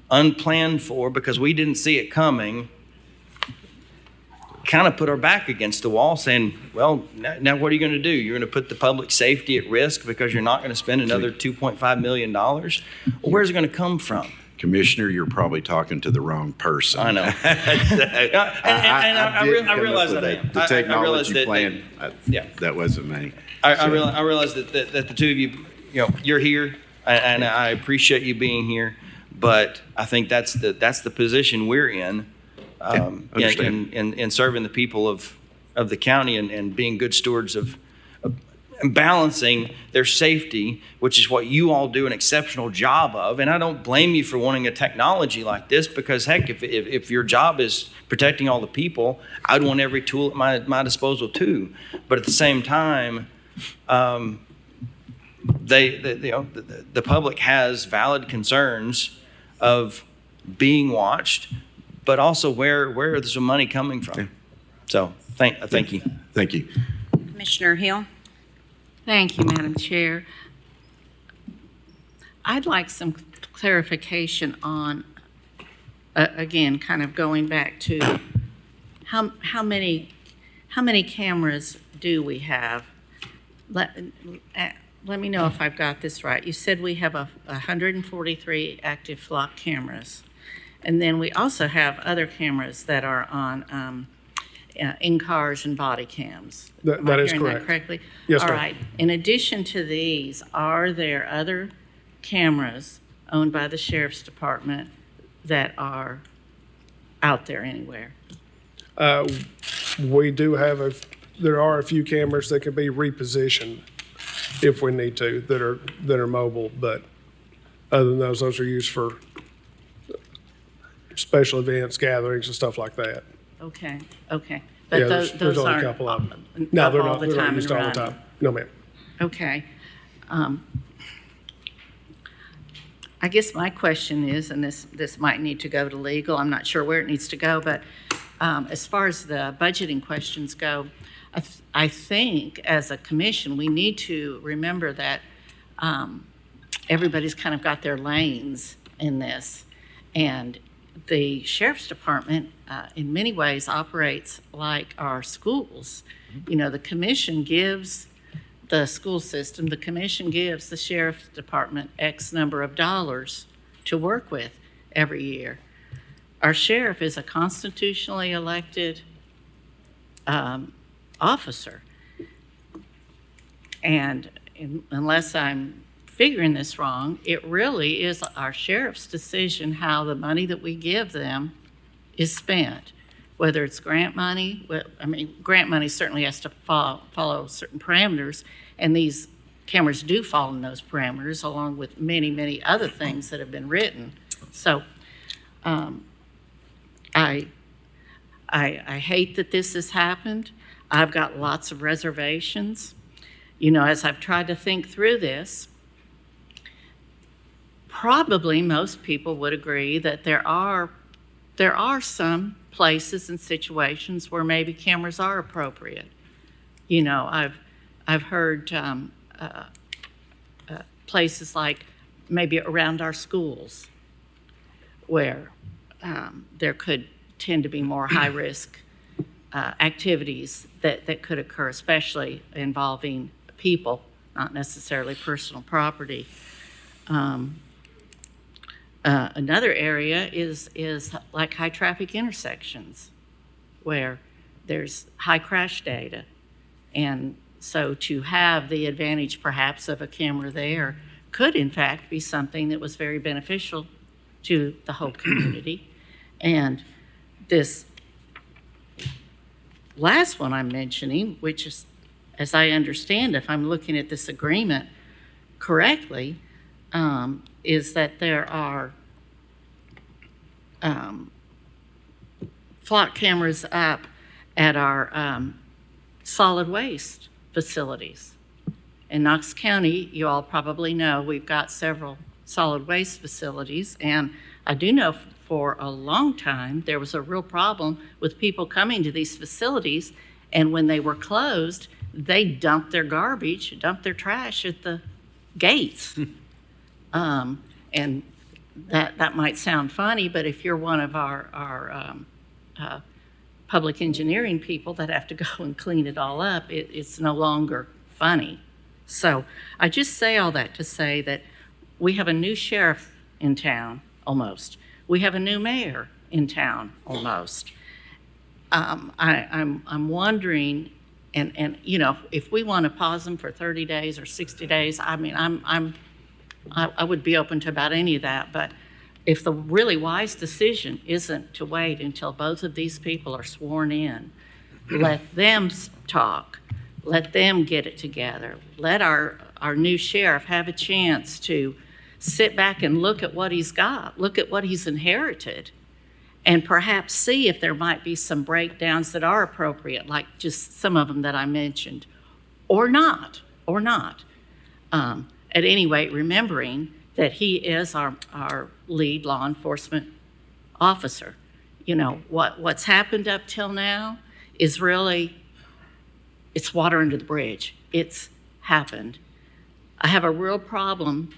unplanned for, because we didn't see it coming, kind of put our back against the wall saying, well, now what are you going to do? You're going to put the public safety at risk because you're not going to spend another $2.5 million? Well, where's it going to come from? Commissioner, you're probably talking to the wrong person. I know. I didn't come realize up with that. The I realize technology that- plan, yeah. that wasn't me. I realize that the two of you, you're here, and I appreciate you being here, but I think that's the position we're in, understand. in serving the people of the county and being good stewards of and balancing their safety, which is what you all do an exceptional job of. And I don't blame you for wanting a technology like this, because heck, if your job is protecting all the people, I'd want every tool at my disposal too. But at the same time, the public has valid concerns of being watched, but also where is the money coming from? So thank you. Thank you. Commissioner Hill? Thank you, Madam Chair. I'd like some clarification on, again, kind of going back to how many cameras do we have? Let me know if I've got this right. You said we have 143 active flock cameras, and then we also have other cameras that are on in cars and body cams. Am I That is hearing correct. that correctly? Yes, All ma'am. right. In addition to these, are there other cameras owned by the Sheriff's Department that are out there anywhere? We do have there are a few cameras that can be repositioned if we need to, that are mobile, but other than those are used for special events, gatherings, and stuff like that. Okay. But Yeah, those there's only a aren't couple of them. up No, they're all not, the they're not time used and all the running. time. No, ma'am. Okay. I guess my question is, and this might need to go to legal, I'm not sure where it needs to go, but as far as the budgeting questions go, I think as a commission, we need to remember that everybody's kind of got their lanes in this. And the Sheriff's Department, in many ways, operates like our schools. You know, the commission gives the school system, the commission gives the Sheriff's Department X number of dollars to work with every year. Our sheriff is a constitutionally elected officer. And unless I'm figuring this wrong, it really is our sheriff's decision how the money that we give them is spent. Whether it's grant money, grant money certainly has to follow certain parameters, and these cameras do fall in those parameters, along with many, many other things that have been written. So I hate that this has happened. I've got lots of reservations. You know, as I've tried to think through this, probably most people would agree that there are some places and situations where maybe cameras are appropriate. You know, I've heard places like maybe around our schools where there could tend to be more high-risk activities that could occur, especially involving people, not necessarily personal property. Another area is like high traffic intersections where there's high crash data. And so to have the advantage perhaps of a camera there could in fact be something that was very beneficial to the whole community. And this last one I'm mentioning, which is, as I understand, if I'm looking at this agreement correctly, is that there are flock cameras up at our solid waste facilities. In Knox County, you all probably know, we've got several solid waste facilities, and I do know for a long time there was a real problem with people coming to these facilities, and when they were closed, they dumped their garbage, dumped their trash at the gates. And that might sound funny, but if you're one of our public engineering people that have to go and clean it all up, it's no longer funny. So I just say all that to say that we have a new sheriff in town, almost. We have a new mayor in town, almost. I'm wondering, and you know, if we want to pause them for 30 days or 60 days, I mean, I would be open to about any of that, but if the really wise decision isn't to wait until both of these people are sworn in, let them talk, let them get it together, let our new sheriff have a chance to sit back and look at what he's got, look at what he's inherited, and perhaps see if there might be some breakdowns that are appropriate, like just some of them that I mentioned, or not. at any rate, remembering that he is our lead law enforcement officer. You know, what's happened up till now is really, it's water under the bridge. It's happened. I have a real problem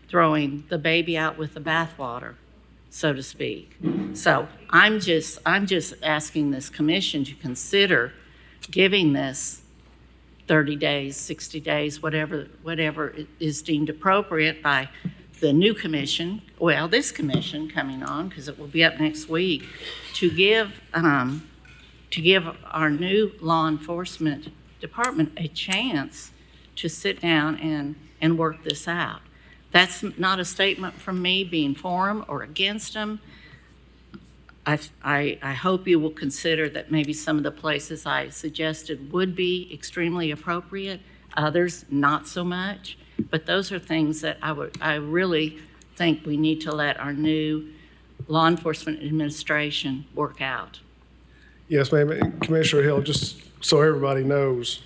throwing the baby out with the bathwater, so to speak. So I'm just asking this commission to consider giving this 30 days, 60 days, whatever is deemed appropriate by the new commission, well, this commission coming on, because it will be up next week, to give our new law enforcement department a chance to sit down and work this out. That's not a statement from me being for them or against them. I hope you will consider that maybe some of the places I suggested would be extremely appropriate, others not so much. But those are things that I really think we need to let our new law enforcement administration work out. Yes, ma'am. And Commissioner Hill, just so everybody knows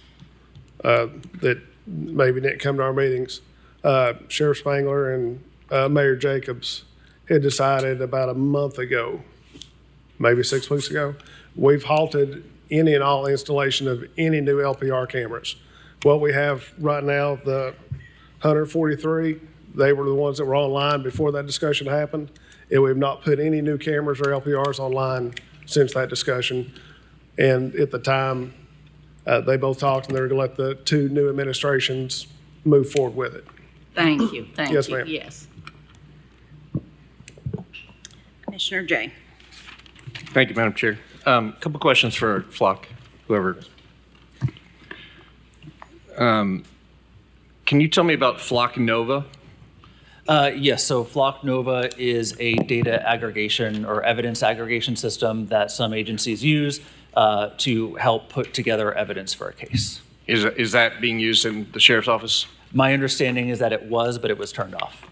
that maybe didn't come to our meetings, Sheriff Spangler and Mayor Jacobs had decided about a month ago, maybe 6 weeks ago, we've halted any and all installation of any new LPR cameras. What we have right now, the 143, they were the ones that were online before that discussion happened, and we've not put any new cameras or LPRs online since that discussion. And at the time, they both talked, and they were going to let the two new administrations move forward with it. Thank you, thank you. Yes, ma'am. Yes. Commissioner Jay. Thank you, Madam Chair. Couple questions for Flock, whoever. Can you tell me about Flock Nova? Yes, so Flock Nova is a data aggregation or evidence aggregation system that some agencies use to help put together evidence for a case. Is that being used in the sheriff's office? My understanding is that it was, but it was turned off.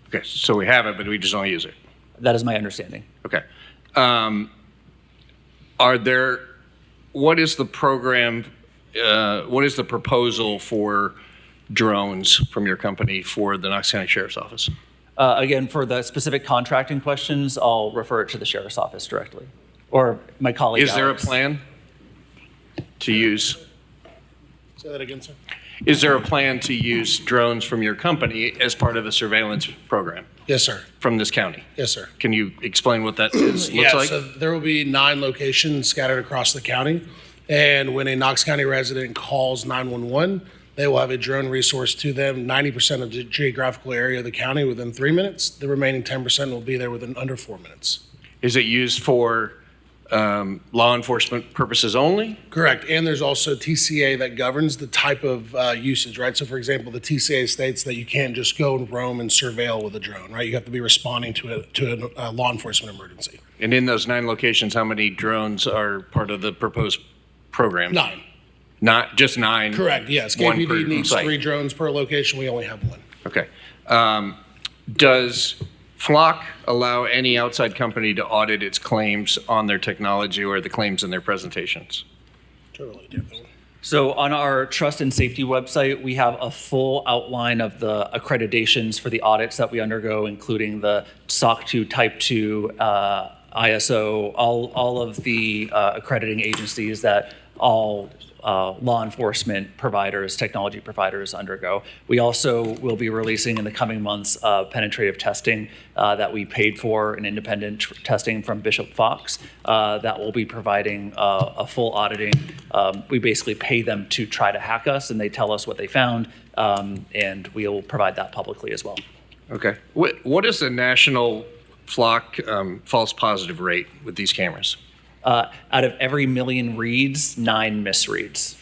Okay, so we have it, but we just don't use it. That is my understanding. Okay. What is the program, what is the proposal for drones from your company for the Knox County Sheriff's Office? Again, for the specific contracting questions, I'll refer it to the sheriff's office directly, or my colleague. Is there a Alex. plan to use? Say that again, sir. Is there a plan to use drones from your company as part of a surveillance program Yes, sir. from this county? Yes, sir. Can you explain what that looks like? So there will be 9 locations scattered across the county. And when a Knox County resident calls 911, they will have a drone resource to them, 90% of the geographical area of the county within 3 minutes. The remaining 10% will be there within under 4 minutes. Is it used for law enforcement purposes only? Correct. And there's also TCA that governs the type of usage, right? So for example, the TCA states that you can't just go and roam and surveil with a drone, right? You have to be responding to a law enforcement emergency. And in those 9 locations, how many drones are part of the proposed program? 9. Not just 9? Correct, yes. One per KPD needs site. 3 drones per location. We only have 1. Okay. Does Flock allow any outside company to audit its claims on their technology or the claims in their presentations? Totally different. So on our trust and safety website, we have a full outline of the accreditations for the audits that we undergo, including the SOC 2 Type 2, ISO, all of the accrediting agencies that all law enforcement providers, technology providers undergo. We also will be releasing in the coming months penetrative testing that we paid for, an independent testing from Bishop Fox that will be providing a full auditing. We basically pay them to try to hack us, and they tell us what they found, and we'll provide that publicly as well. Okay. What is the national Flock false positive rate with these cameras? Out of every million reads, 9 misreads.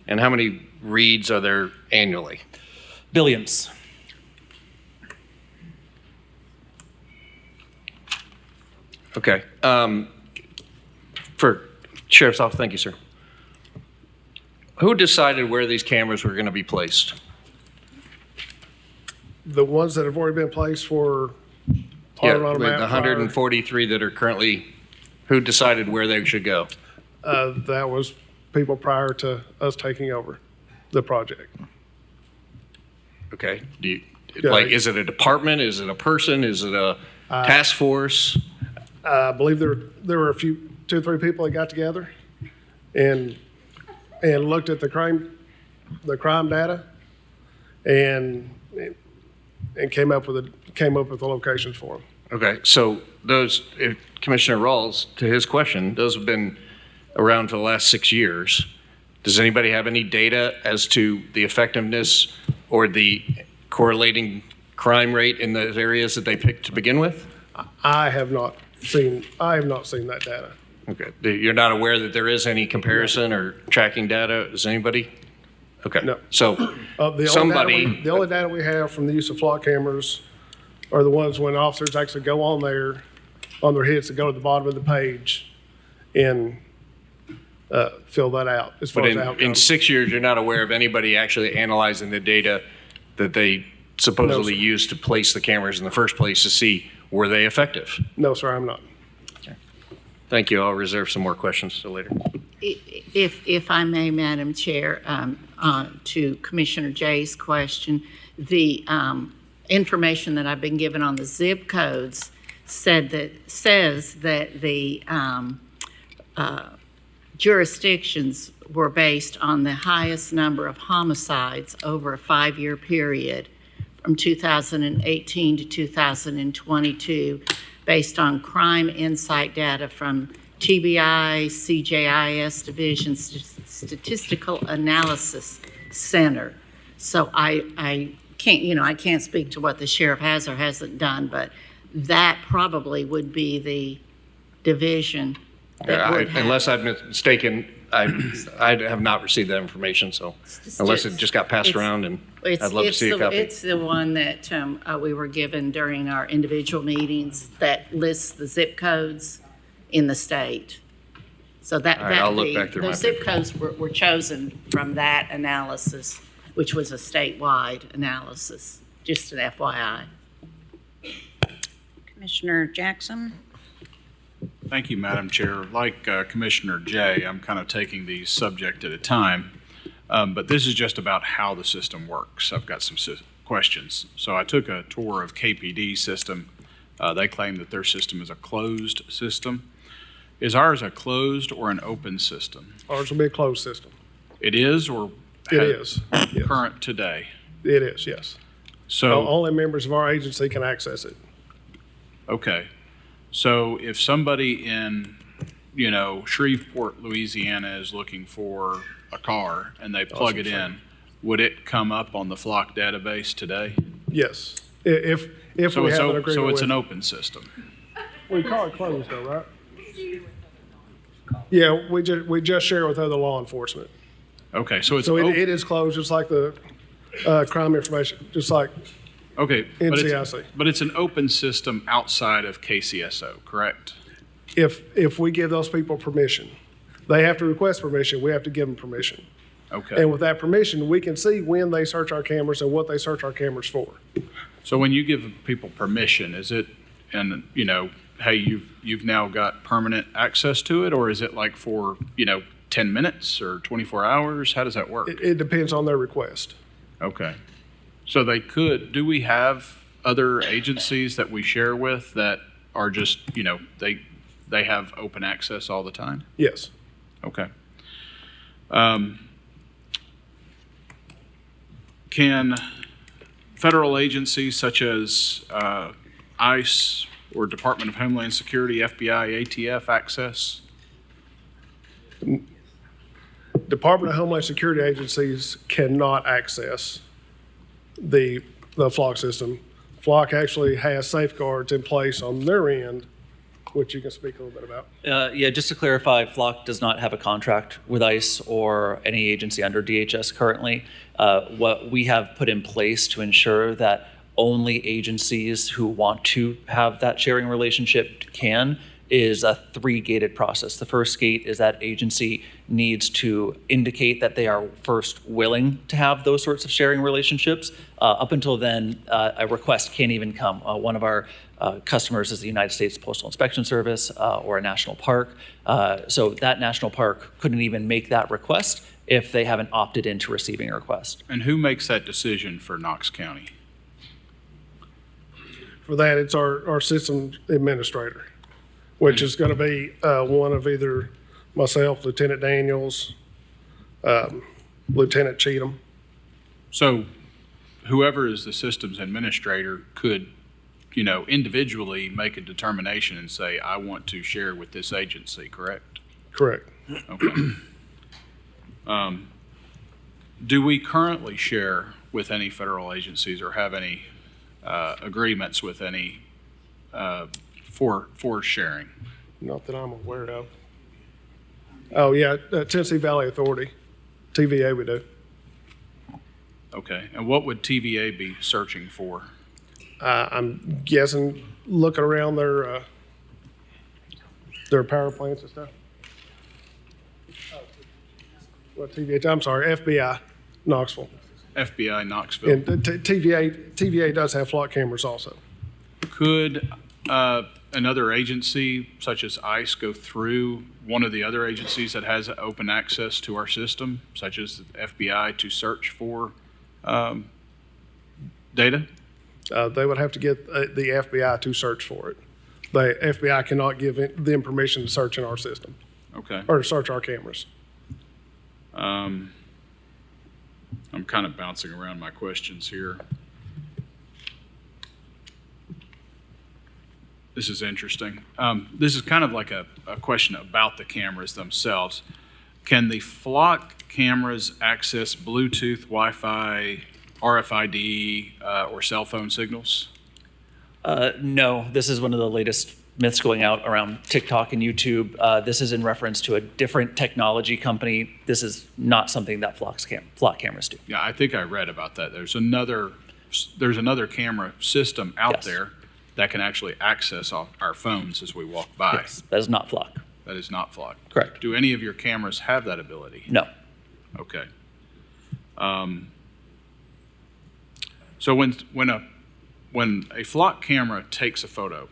And how many reads are there annually? Billions. Okay. For Sheriff's Office, thank you, sir. Who decided where these cameras were going to be placed? The ones that have already been placed for Yeah, Auto with Map the Fire, 143 that are currently, who decided where they should go? that was people prior to us taking over the project. Okay. Do you, Yeah. like, is it a department? Is it a person? Is it a task force? I believe there were two or three people that got together and looked at the crime data and came up with the locations for them. Okay, so those, Commissioner Rawls, to his question, those have been around for the last 6 years. Does anybody have any data as to the effectiveness or the correlating crime rate in those areas that they picked to begin with? I have not seen that data. Okay, you're not aware that there is any comparison or tracking data? Is anybody? Okay. No. So somebody. The only data we have from the use of flock cameras are the ones when officers actually go on there, on their hits, to go to the bottom of the page and fill that out as far But as in outcomes. 6 years, you're not aware of anybody actually analyzing the data that they supposedly sir. used to place the cameras in the first place to see were they effective? No, sir, I'm not. Thank you. I'll reserve some more questions till later. If I may, Madam Chair, to Commissioner Jay's question, the information that I've been given on the zip codes says that the jurisdictions were based on the highest number of homicides over a 5-year period from 2018 to 2022, based on crime insight data from TBI, CJIS Division Statistical Analysis Center. So I can't speak to what the sheriff has or hasn't done, but that probably would be the division that would have. Unless I've been mistaken, I have not received that information, so unless it just got passed around, and I'd love to see a copy. It's the one that we were given during our individual meetings that lists the zip codes in the state. So that, All right, I'll look back through my those zip codes were chosen from that analysis, which was a statewide analysis, just an FYI. Commissioner Jackson? Thank you, Madam Chair. Like Commissioner Jay, I'm kind of taking these subject at a time, but this is just about how the system works. I've got some questions. So I took a tour of KPD system. They claim that their system is a closed system. Is ours a closed or an open system? Ours will be a closed system. It is, or It is, yes. current today? It is, yes. So Only members of our agency can access it. okay. So if somebody in, Shreveport, Louisiana is looking for a car and they plug it in, would it come up on the Flock database today? Yes. If So we it's, have an agreement with. so it's an open system? We call it closed though, right? Yeah, we just share with other law enforcement. Okay, so it's So open. it is closed, just like the crime information, just like Okay, NCIC. but it's an open system outside of KCSO, correct? if we give those people permission. They have to request permission, we have to give them permission. Okay. And with that permission, we can see when they search our cameras and what they search our cameras for. So when you give people permission, is it, and, hey, you've now got permanent access to it, or is it like for, 10 minutes or 24 hours? How does that work? It depends on their request. Okay. So do we have other agencies that we share with that are just, they have open access all the time? Yes. Okay. Can federal agencies such as ICE or Department of Homeland Security, FBI, ATF access? Department of Homeland Security agencies cannot access the Flock system. Flock actually has safeguards in place on their end, which you can speak a little bit about. Yeah, just to clarify, Flock does not have a contract with ICE or any agency under DHS currently. What we have put in place to ensure that only agencies who want to have that sharing relationship can is a 3-gated process. The first gate is that agency needs to indicate that they are first willing to have those sorts of sharing relationships. Up until then, a request can't even come. One of our customers is the United States Postal Inspection Service or a national park. So that national park couldn't even make that request if they haven't opted into receiving a request. And who makes that decision for Knox County? For that, it's our system administrator, which is going to be one of either myself, Lieutenant Daniels, Lieutenant Cheatham. So whoever is the systems administrator could, individually make a determination and say, I want to share with this agency, correct? Correct. Okay. Do we currently share with any federal agencies or have any agreements with any for sharing? Not that I'm aware of. Oh, yeah, Tennessee Valley Authority, TVA we do. Okay. And what would TVA be searching for? I'm guessing looking around their power plants and stuff. What TVA? I'm sorry, FBI, Knoxville. FBI Knoxville. And TVA does have flock cameras also. Could another agency such as ICE go through one of the other agencies that has open access to our system, such as the FBI, to search for data? They would have to get the FBI to search for it. The FBI cannot give them permission to search in our system Okay. or to search our cameras. I'm kind of bouncing around my questions here. This is interesting. This is kind of like a question about the cameras themselves. Can the flock cameras access Bluetooth, Wi-Fi, RFID, or cell phone signals? No, this is one of the latest myths going out around TikTok and YouTube. This is in reference to a different technology company. This is not something that flock cameras do. Yeah, I think I read about that. There's another camera system out Yes. there that can actually access our phones as we walk by. Yes, that is not flock. That is not flock. Correct. Do any of your cameras have that ability? No. Okay. So when a flock camera takes a photo,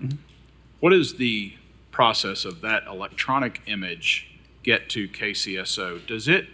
what is the process of that electronic image get to KCSO? Does it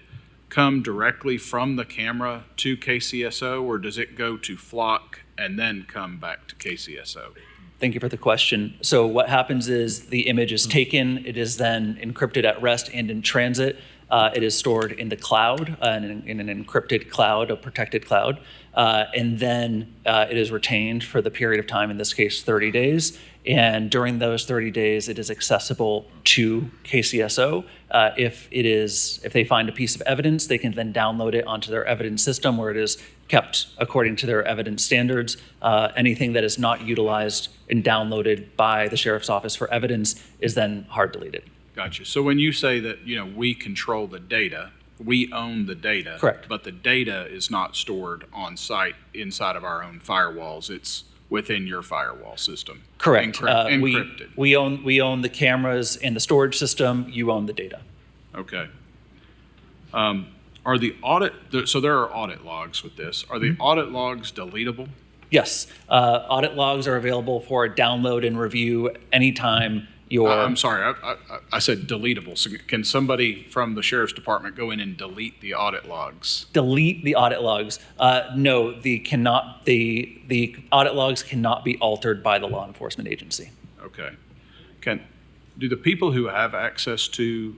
come directly from the camera to KCSO, or does it go to flock and then come back to KCSO? Thank you for the question. So what happens is the image is taken, it is then encrypted at rest and in transit. It is stored in the cloud, in an encrypted cloud, a protected cloud, and then it is retained for the period of time, in this case 30 days. And during those 30 days, it is accessible to KCSO. If they find a piece of evidence, they can then download it onto their evidence system where it is kept according to their evidence standards. Anything that is not utilized and downloaded by the sheriff's office for evidence is then hard deleted. Gotcha. So when you say that, we control the data, we own the data. Correct. But the data is not stored on site inside of our own firewalls. It's within your firewall system. Correct. Encrypted. We own the cameras and the storage system. You own the data. Okay. So there are audit logs with this. Are Mm-hmm. the audit logs deletable? Yes. Audit logs are available for download and review anytime you're. I'm sorry, I said deletable. So can somebody from the sheriff's department go in and delete the audit logs? Delete the audit logs. No, the audit logs cannot be altered by the law enforcement agency. Okay. Do the people who have access to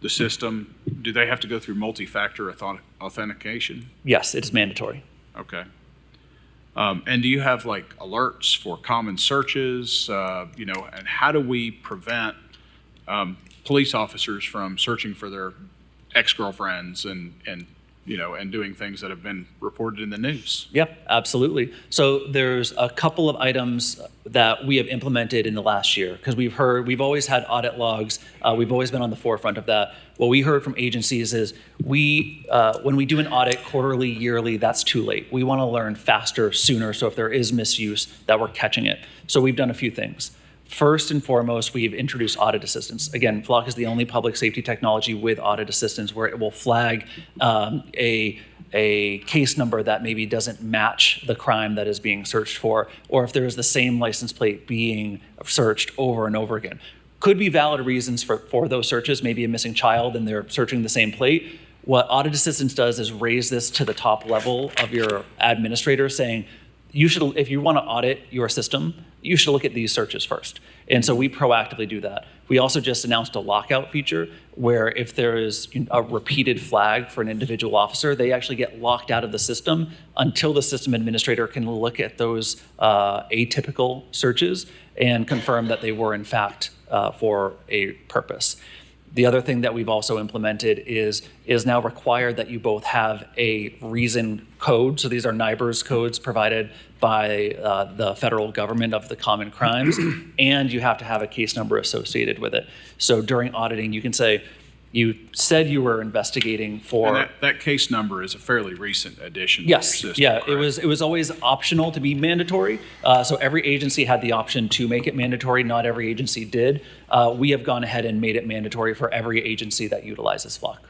the system, do they have to go through multi-factor authentication? Yes, it is mandatory. Okay. And do you have like alerts for common searches, and how do we prevent police officers from searching for their ex-girlfriends and doing things that have been reported in the news? Yep, absolutely. So there's a couple of items that we have implemented in the last year because we've always had audit logs. We've always been on the forefront of that. What we heard from agencies is when we do an audit quarterly, yearly, that's too late. We want to learn faster, sooner. So if there is misuse, that we're catching it. So we've done a few things. First and foremost, we've introduced audit assistance. Again, Flock is the only public safety technology with audit assistance where it will flag a a case number that maybe doesn't match the crime that is being searched for, or if there is the same license plate being searched over and over again. Could be valid reasons for those searches, maybe a missing child and they're searching the same plate. What Audit Assistance does is raise this to the top level of your administrator, saying, you should, if you want to audit your system, you should look at these searches first. And so we proactively do that. We also just announced a lockout feature where if there is a repeated flag for an individual officer, they actually get locked out of the system until the system administrator can look at those atypical searches and confirm that they were in fact for a purpose. The other thing that we've also implemented is now required that you both have a reason code. So these are NIBRS codes provided by the federal government of the common crimes, and you have to have a case number associated with it. So during auditing, you can say, you said you were investigating for... And that case number is a fairly recent addition to Yes, your system, yeah, correct? it was always optional to be mandatory. So every agency had the option to make it mandatory. Not every agency did. We have gone ahead and made it mandatory for every agency that utilizes Flock.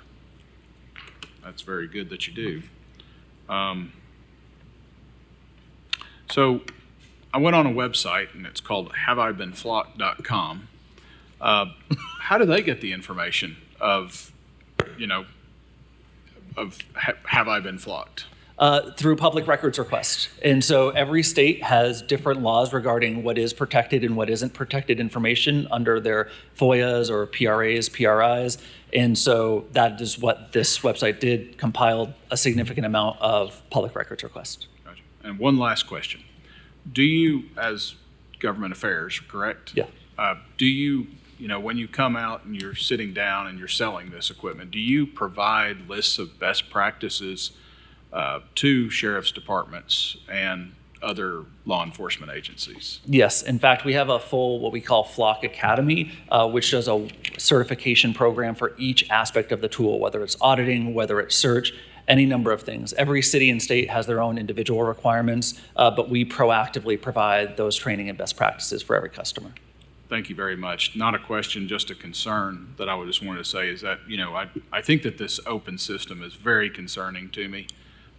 That's very good that you do. So I went on a website, and it's called haveibeenflocked.com. How do they get the information of have I been flocked? Through public records request. And so every state has different laws regarding what is protected and what isn't protected information under their FOIAs or PRAs, PRIs. And so that is what this website did, compiled a significant amount of public records requests. Gotcha. And one last question. Do you, as government affairs, correct? Yeah. Do you, when you come out and you're sitting down and you're selling this equipment, do you provide lists of best practices to sheriff's departments and other law enforcement agencies? Yes. In fact, we have a full, what we call Flock Academy, which does a certification program for each aspect of the tool, whether it's auditing, whether it's search, any number of things. Every city and state has their own individual requirements, but we proactively provide those training and best practices for every customer. Thank you very much. Not a question, just a concern that I would just wanted to say is that, I think that this open system is very concerning to me.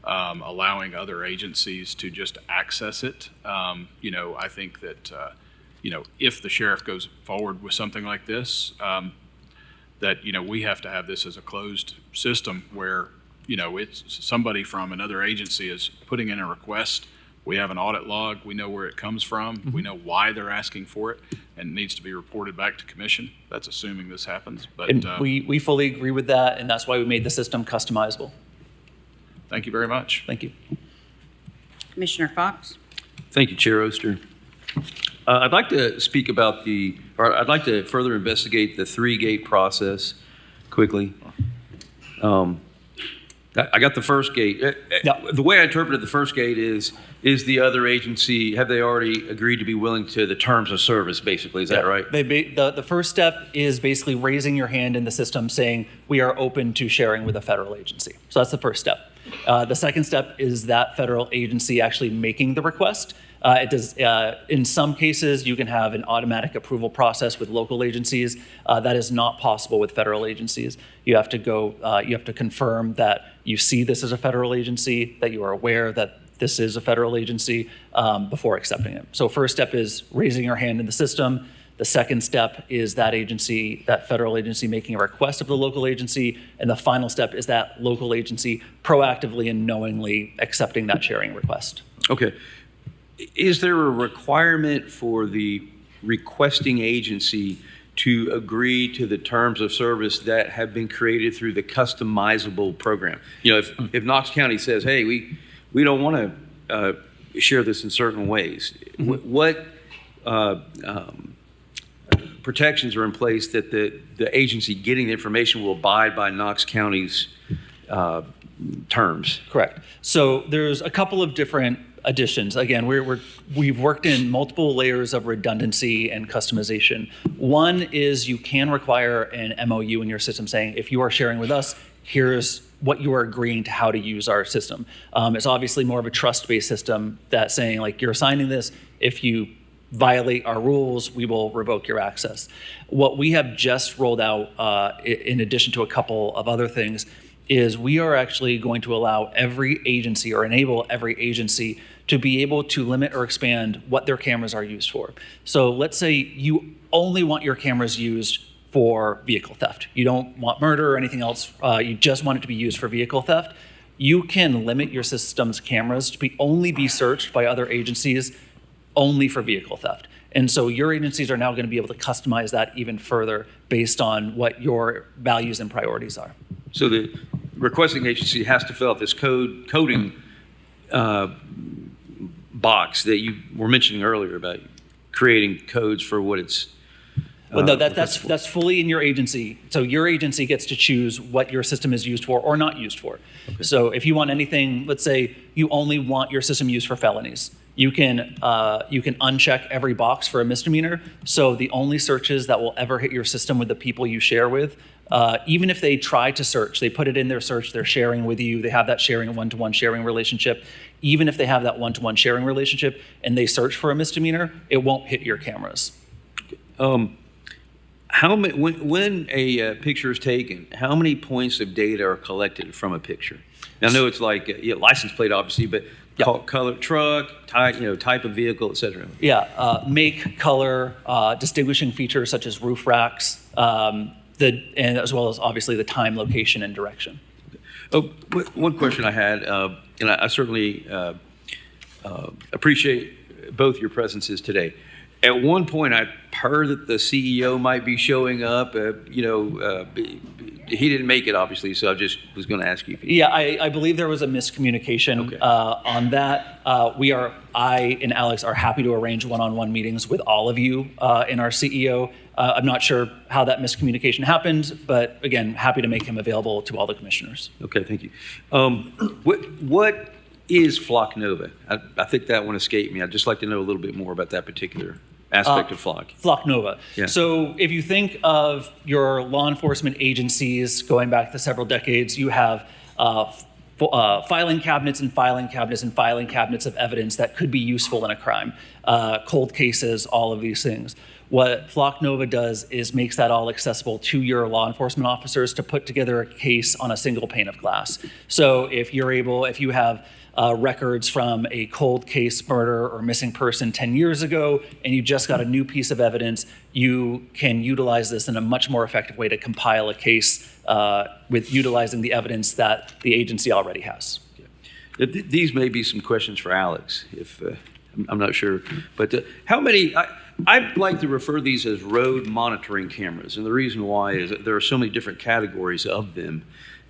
Allowing other agencies to just access it. I think that, if the sheriff goes forward with something like this, that, we have to have this as a closed system where, it's somebody from another agency is putting in a request. We have an audit log. We know where it comes from. Mm-hmm. We know why they're asking for it, and it needs to be reported back to commission. That's assuming this happens. But and we fully agree with that, and that's why we made the system customizable. Thank you very much. Thank you. Commissioner Fox? Thank you, Chair Oster. I'd like to speak about I'd like to further investigate the three-gate process quickly. I got the first gate. Yeah. The way I interpreted the first gate is the other agency, have they already agreed to be willing to the terms of service, basically? Is that right? The first step is basically raising your hand in the system saying, we are open to sharing with a federal agency. So that's the first step. The second step is that federal agency actually making the request. It does. In some cases, you can have an automatic approval process with local agencies. That is not possible with federal agencies. You have to go. You have to confirm that you see this as a federal agency, that you are aware that this is a federal agency before accepting it. So first step is raising your hand in the system. The second step is that agency, that federal agency, making a request of the local agency. And the final step is that local agency proactively and knowingly accepting that sharing request. Okay. Is there a requirement for the requesting agency to agree to the terms of service that have been created through the customizable program? If Knox County says, hey, we don't want to share this in certain ways, what protections are in place that the agency getting the information will abide by Knox County's terms? Correct. So there's a couple of different additions. Again, we've worked in multiple layers of redundancy and customization. One is you can require an MOU in your system saying, if you are sharing with us, here's what you are agreeing to how to use our system. It's obviously more of a trust-based system that saying, like, you're signing this, if you violate our rules, we will revoke your access. What we have just rolled out, in addition to a couple of other things, is we are actually going to allow every agency or enable every agency to be able to limit or expand what their cameras are used for. So let's say you only want your cameras used for vehicle theft. You don't want murder or anything else. You just want it to be used for vehicle theft. You can limit your system's cameras to only be searched by other agencies only for vehicle theft. And so your agencies are now going to be able to customize that even further based on what your values and priorities are. So the requesting agency has to fill out this coding box that you were mentioning earlier about creating codes for what it's. Well, no, that's fully in your agency. So your agency gets to choose what your system is used for or not used for. Okay. So if you want anything, let's say you only want your system used for felonies, you can uncheck every box for a misdemeanor. So the only searches that will ever hit your system with the people you share with, even if they try to search, they put it in their search, they're sharing with you, they have that sharing, one-to-one sharing relationship. Even if they have that one-to-one sharing relationship and they search for a misdemeanor, it won't hit your cameras. How many, when a picture is taken, how many points of data are collected from a picture? Now, I know it's like license plate, obviously, but color, truck, type of vehicle, et cetera. Yeah, make, color, distinguishing features such as roof racks, and as well as obviously the time, location, and direction. Oh, one question I had, and I certainly appreciate both your presences today. At one point, I heard that the CEO might be showing up. He didn't make it, obviously, so I just was going to ask you. Yeah, I believe there was a miscommunication on that. I and Alex are happy to arrange one-on-one meetings with all of you and our CEO. I'm not sure how that miscommunication happened, but again, happy to make him available to all the commissioners. Okay, thank you. What is Flock Nova? I think that one escaped me. I'd just like to know a little bit more about that particular aspect of Flock. Flock Nova. Yeah. So if you think of your law enforcement agencies going back to several decades, you have filing cabinets and filing cabinets and filing cabinets of evidence that could be useful in a crime, cold cases, all of these things. What Flock Nova does is makes that all accessible to your law enforcement officers to put together a case on a single pane of glass. So if you have records from a cold case murder or missing person 10 years ago, and you just got a new piece of evidence, you can utilize this in a much more effective way to compile a case with utilizing the evidence that the agency already has. These may be some questions for Alex, if I'm not sure. But how many, I'd like to refer these as road monitoring cameras. And the reason why is that there are so many different categories of them.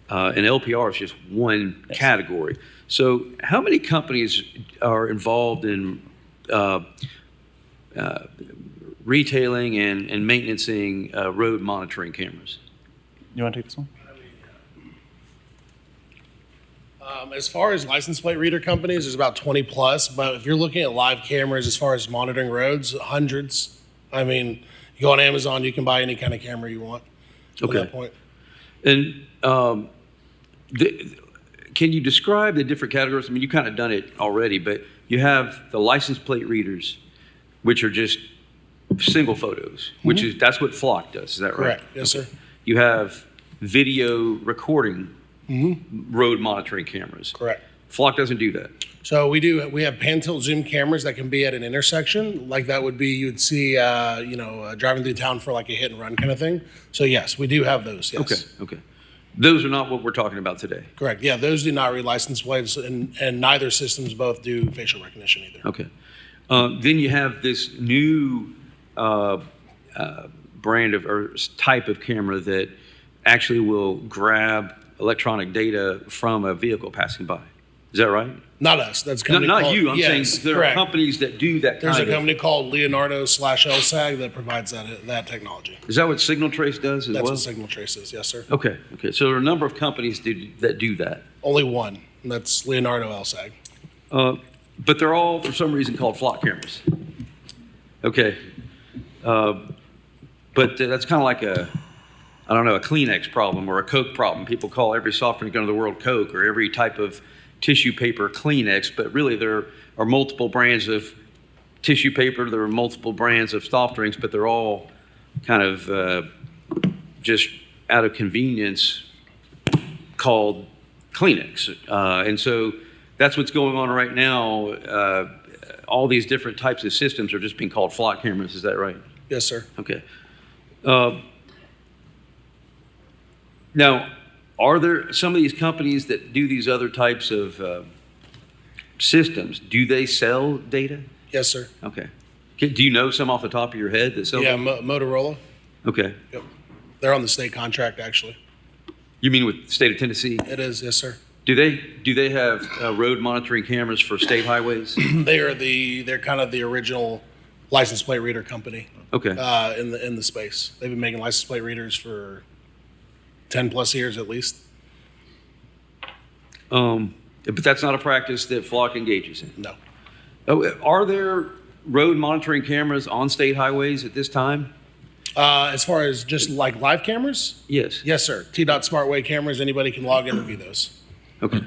And LPR is just one category. So how many companies are involved in retailing and maintaining road monitoring cameras? You want to take this one? As far as license plate reader companies, there's about 20 plus. But if you're looking at live cameras, as far as monitoring roads, hundreds. I mean, you go on Amazon, you can buy any kind of camera you want. Okay. At that point. And can you describe the different categories? I mean, you kind of done it already, but you have the license plate readers, which are just single photos, which is that's what Flock does. Is that right? Correct. Yes, sir. You have video recording road monitoring cameras. Correct. Flock doesn't do that. So we have pan tilt zoom cameras that can be at an intersection. Like that would be, you'd see, driving through town for like a hit and run kind of thing. So yes, we do have those, yes. Okay. Those are not what we're talking about today. Correct. Yeah, those do not read license plates, and neither systems both do facial recognition either. Okay. Then you have this new brand of or type of camera that actually will grab electronic data from a vehicle passing by. Is that right? Not us. That's a No, company not called, you. I'm saying there correct. are companies that do that There's kind a company called Leonardo/LSAG that provides that technology. Is that what Signal Trace does as That's well? what Signal Trace is, yes, sir. Okay. So there are a number of companies that do that. Only one, and that's Leonardo/LSAG. But they're all, for some reason, called Flock cameras. Okay. But that's kind of like a Kleenex problem or a Coke problem. People call every soft drink under the world Coke or every type of tissue paper Kleenex, but really there are multiple brands of tissue paper, there are multiple brands of soft drinks, but they're all kind of just out of convenience called Kleenex. And so that's what's going on right now. All these different types of systems are just being called flock cameras. Is that right? Yes, sir. Okay. Now, are there some of these companies that do these other types of systems? Do they sell data? Yes, sir. Okay. Do you know some off the top of your head that sell? Yeah, data? Motorola. Okay. Yep. They're on the state contract, actually. You mean with the state of Tennessee? It is, yes, sir. Do they have road monitoring cameras for state highways? They're kind of the original license plate reader company. Okay. In the space. They've been making license plate readers for 10 plus years at least. But that's not a practice that Flock engages in. No. Oh, are there road monitoring cameras on state highways at this time? As far as just like live cameras? Yes. Yes, sir. T-Dot SmartWay cameras, anybody can log in and view those. Okay.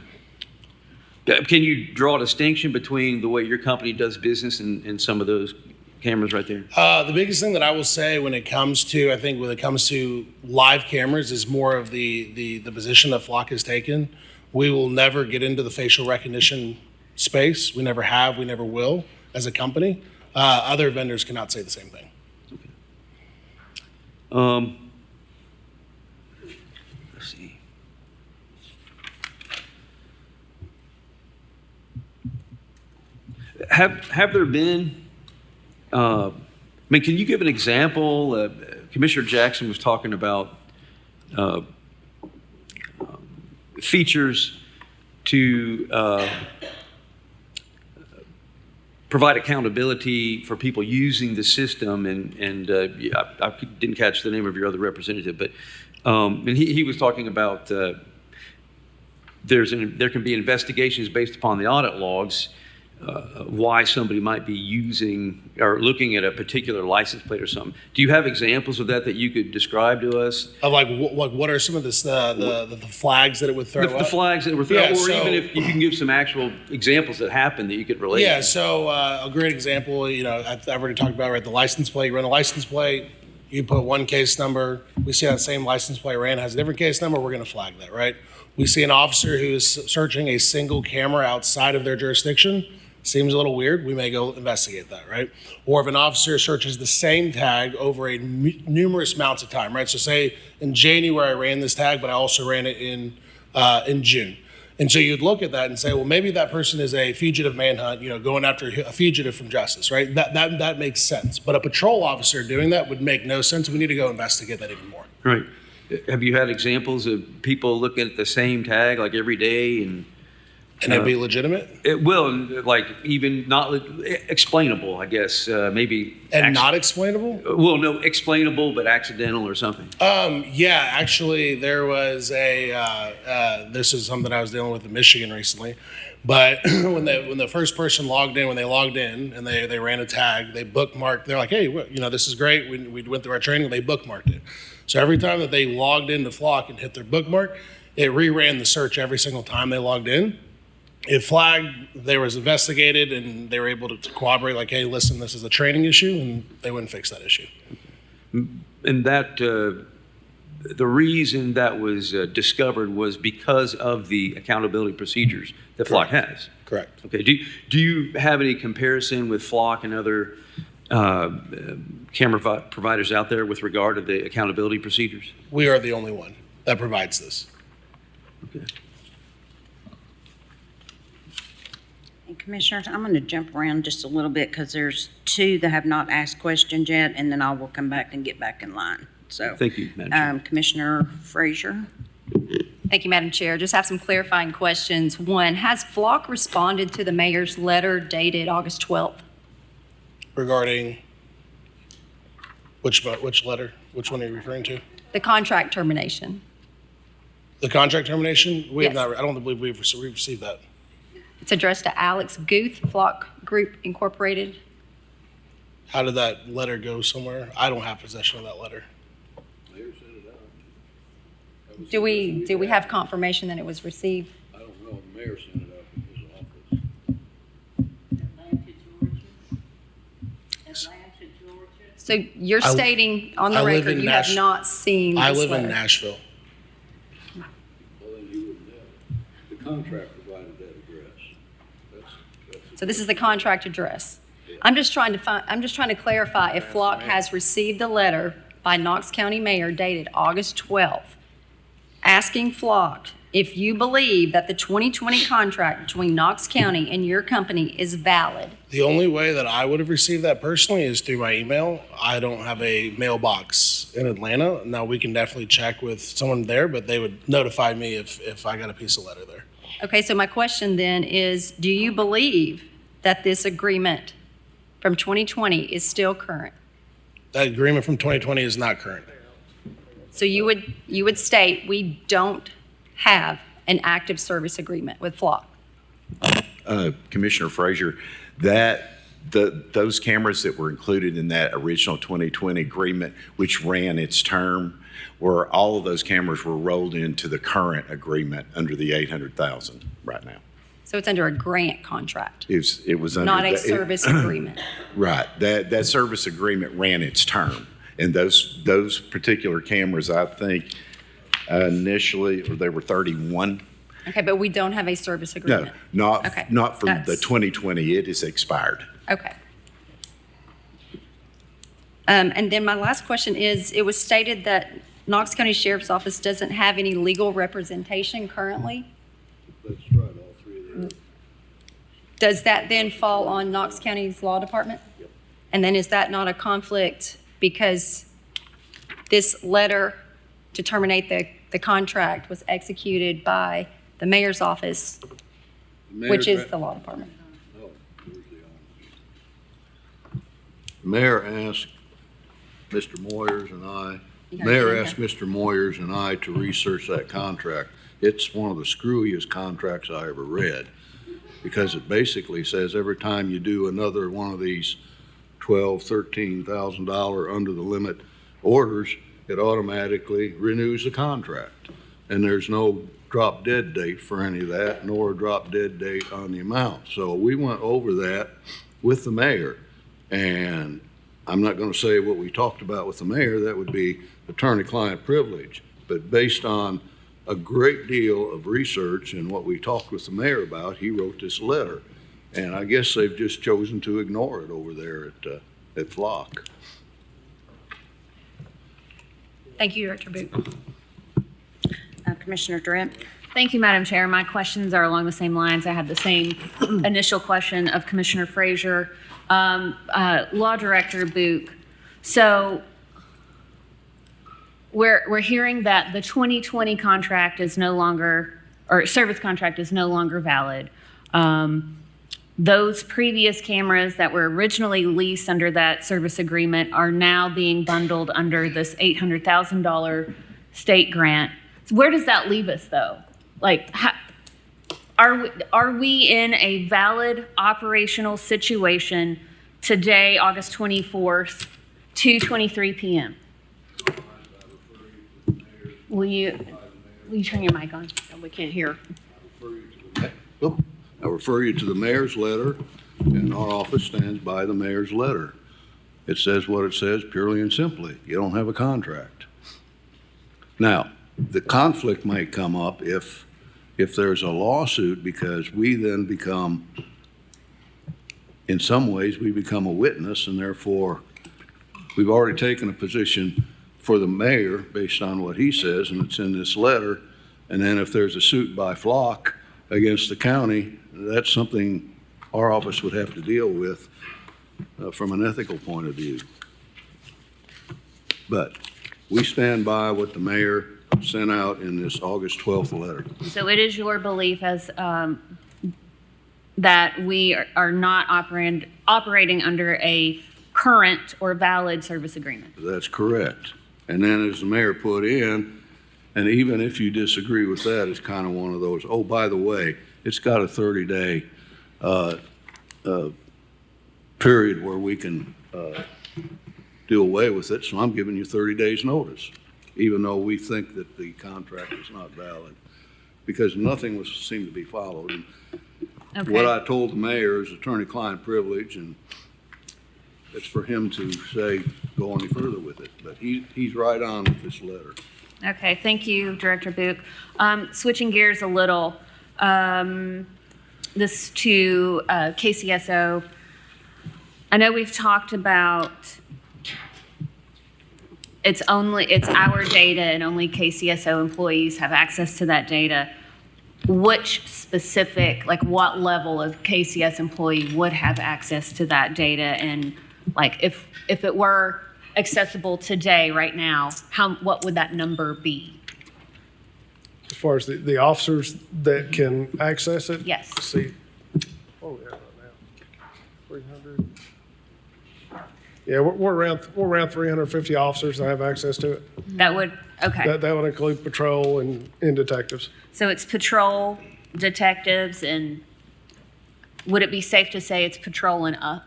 Can you draw a distinction between the way your company does business and some of those cameras right there? The biggest thing that I will say when it comes to live cameras is more of the position that Flock has taken. We will never get into the facial recognition space. We never have, we never will as a company. Other vendors cannot say the same thing. Let's see. Have there been, can you give an example? Commissioner Jackson was talking about features to provide accountability for people using the system, and I didn't catch the name of your other representative, but and he was talking about there can be investigations based upon the audit logs why somebody might be using or looking at a particular license plate or something. Do you have examples of that you could describe to us? Of what are some of the flags that it would throw The up? flags that were thrown, Yeah, or so- even if you can give some actual examples that happened that you could relate. Yeah, to. so a great example, I've already talked about, right, the license plate. You run a license plate, you put one case number, we see that same license plate ran has a different case number, we're gonna flag that, right? We see an officer who's searching a single camera outside of their jurisdiction, seems a little weird, we may go investigate that, right? Or if an officer searches the same tag over numerous amounts of time, right? So say in January I ran this tag, but I also ran it in June. And so you'd look at that and say, well, maybe that person is a fugitive manhunt, going after a fugitive from justice, right? That makes sense. But a patrol officer doing that would make no sense. We need to go investigate that even more. Right. Have you had examples of people looking at the same tag like every day and it'd be legitimate? It will, like even not explainable, I guess, maybe. And not explainable? Well, no, explainable, but accidental or something. Yeah, actually, there was this is something I was dealing with in Michigan recently. But when the first person logged in, and they ran a tag, they bookmarked. They're like, hey, this is great. We went through our training. They bookmarked it. So every time that they logged into Flock and hit their bookmark, it reran the search every single time they logged in. It flagged, they was investigated, and they were able to corroborate, like, hey, listen, this is a training issue, and they wouldn't fix that issue. And that the reason that was discovered was because of the accountability procedures that Flock has. Correct. Okay. Do you have any comparison with Flock and other camera providers out there with regard to the accountability procedures? We are the only one that provides this. Okay. And Commissioners, I'm going to jump around just a little bit because there's two that have not asked questions yet, and then I will come back and get back in line. So, Thank you, Madam Chair. Commissioner Frazier. Thank you, Madam Chair. Just have some clarifying questions. One, has Flock responded to the mayor's letter dated August 12th? Regarding which letter? Which one are you referring to? The contract termination. The contract termination? We have Yes. not. I don't believe we've received that. It's addressed to Alex Guth, Flock Group Incorporated. How did that letter go somewhere? I don't have possession of that letter. Do we have confirmation that it was received? I don't know, the mayor sent it out from his office. So you're stating on the I live record in you have not seen I this live in letter. Nashville. Well, then you contract provided that address. So this is the contract address. I'm just trying to clarify if Flock has received a letter by Knox County Mayor dated August 12th, asking Flock if you believe that the 2020 contract between Knox County and your company is valid. The only way that I would have received that personally is through my email. I don't have a mailbox in Atlanta. Now, we can definitely check with someone there, but they would notify me if I got a piece of letter there. Okay, so my question then is, do you believe that this agreement from 2020 is still current? That agreement from 2020 is not current. So you would state we don't have an active service agreement with Flock? Commissioner Frazier, those cameras that were included in that original 2020 agreement, which ran its term, all of those cameras were rolled into the current agreement under the 800,000 right now. So it's under a grant contract, It was under not a service agreement. Right. That service agreement ran its term. And those particular cameras, I think initially, they were 31. Okay, but we don't have a service No, agreement? Okay, not for the that's- 2020. It is expired. Okay. And then my last question is, it was stated that Knox County Sheriff's Office doesn't have any legal representation currently. That's right, all three of them. Does that then fall on Knox County's law department? Yep. And then is that not a conflict because this letter to terminate the contract was executed by the mayor's office, which is the law department? No, where's the Mayor asked Mr. Moyers and I, Mayor asked Mr. Moyers and I to research that contract. It's one of the screwiest contracts I ever read, because it basically says every time you do another one of these $12,000, $13,000 under the limit orders, it automatically renews the contract. And there's no drop dead date for any of that, nor a drop dead date on the amount. So we went over that with the mayor, and I'm not going to say what we talked about with the mayor. That would be attorney-client privilege. But based on a great deal of research and what we talked with the mayor about, he wrote this letter. And I guess they've just chosen to ignore it over there at Flock. Thank you, Director Boot. Commissioner Drent? Thank you, Madam Chair. My questions are along the same lines. I had the same initial question of Commissioner Frazier. Law Director Book. So we're hearing that the 2020 contract is no longer, or service contract is no longer valid. Those previous cameras that were originally leased under that service agreement are now being bundled under this $800,000 state grant. So where does that leave us, though? Like, are we in a valid operational situation today, August 24th, 2:23 p.m.? Will you turn your mic on? We can't hear. I refer you to the mayor's letter, and our office stands by the mayor's letter. It says what it says purely and simply. You don't have a contract. Now, the conflict might come up if there's a lawsuit, because we then become, in some ways, we become a witness, and therefore we've already taken a position for the mayor based on what he says, and it's in this letter. And then if there's a suit by Flock against the county, that's something our office would have to deal with from an ethical point of view. But we stand by what the mayor sent out in this August 12th letter. So it is your belief as that we are not operating under a current or valid service agreement? That's correct. And then as the mayor put in, and even if you disagree with that, it's kind of one of those, oh, by the way, it's got a 30-day period where we can do away with it, so I'm giving you 30 days notice, even though we think that the contract is not valid, because nothing seemed to be followed. And Okay. what I told the mayor is attorney-client privilege, and it's for him to say, go any further with it. But he's right on with this letter. Okay, thank you, Director Book. Switching gears a little, this to KCSO. I know we've talked about it's our data and only KCSO employees have access to that data. Which specific, like what level of KCS employee would have access to that data? And like if it were accessible today, right now, what would that number be? As far as the officers that can access it? Yes. Let's see. What are we at right now? 300. Yeah, we're around 350 officers that have access to it. That would, okay. That would include patrol and detectives. So it's patrol, detectives, and would it be safe to say it's patrol and up?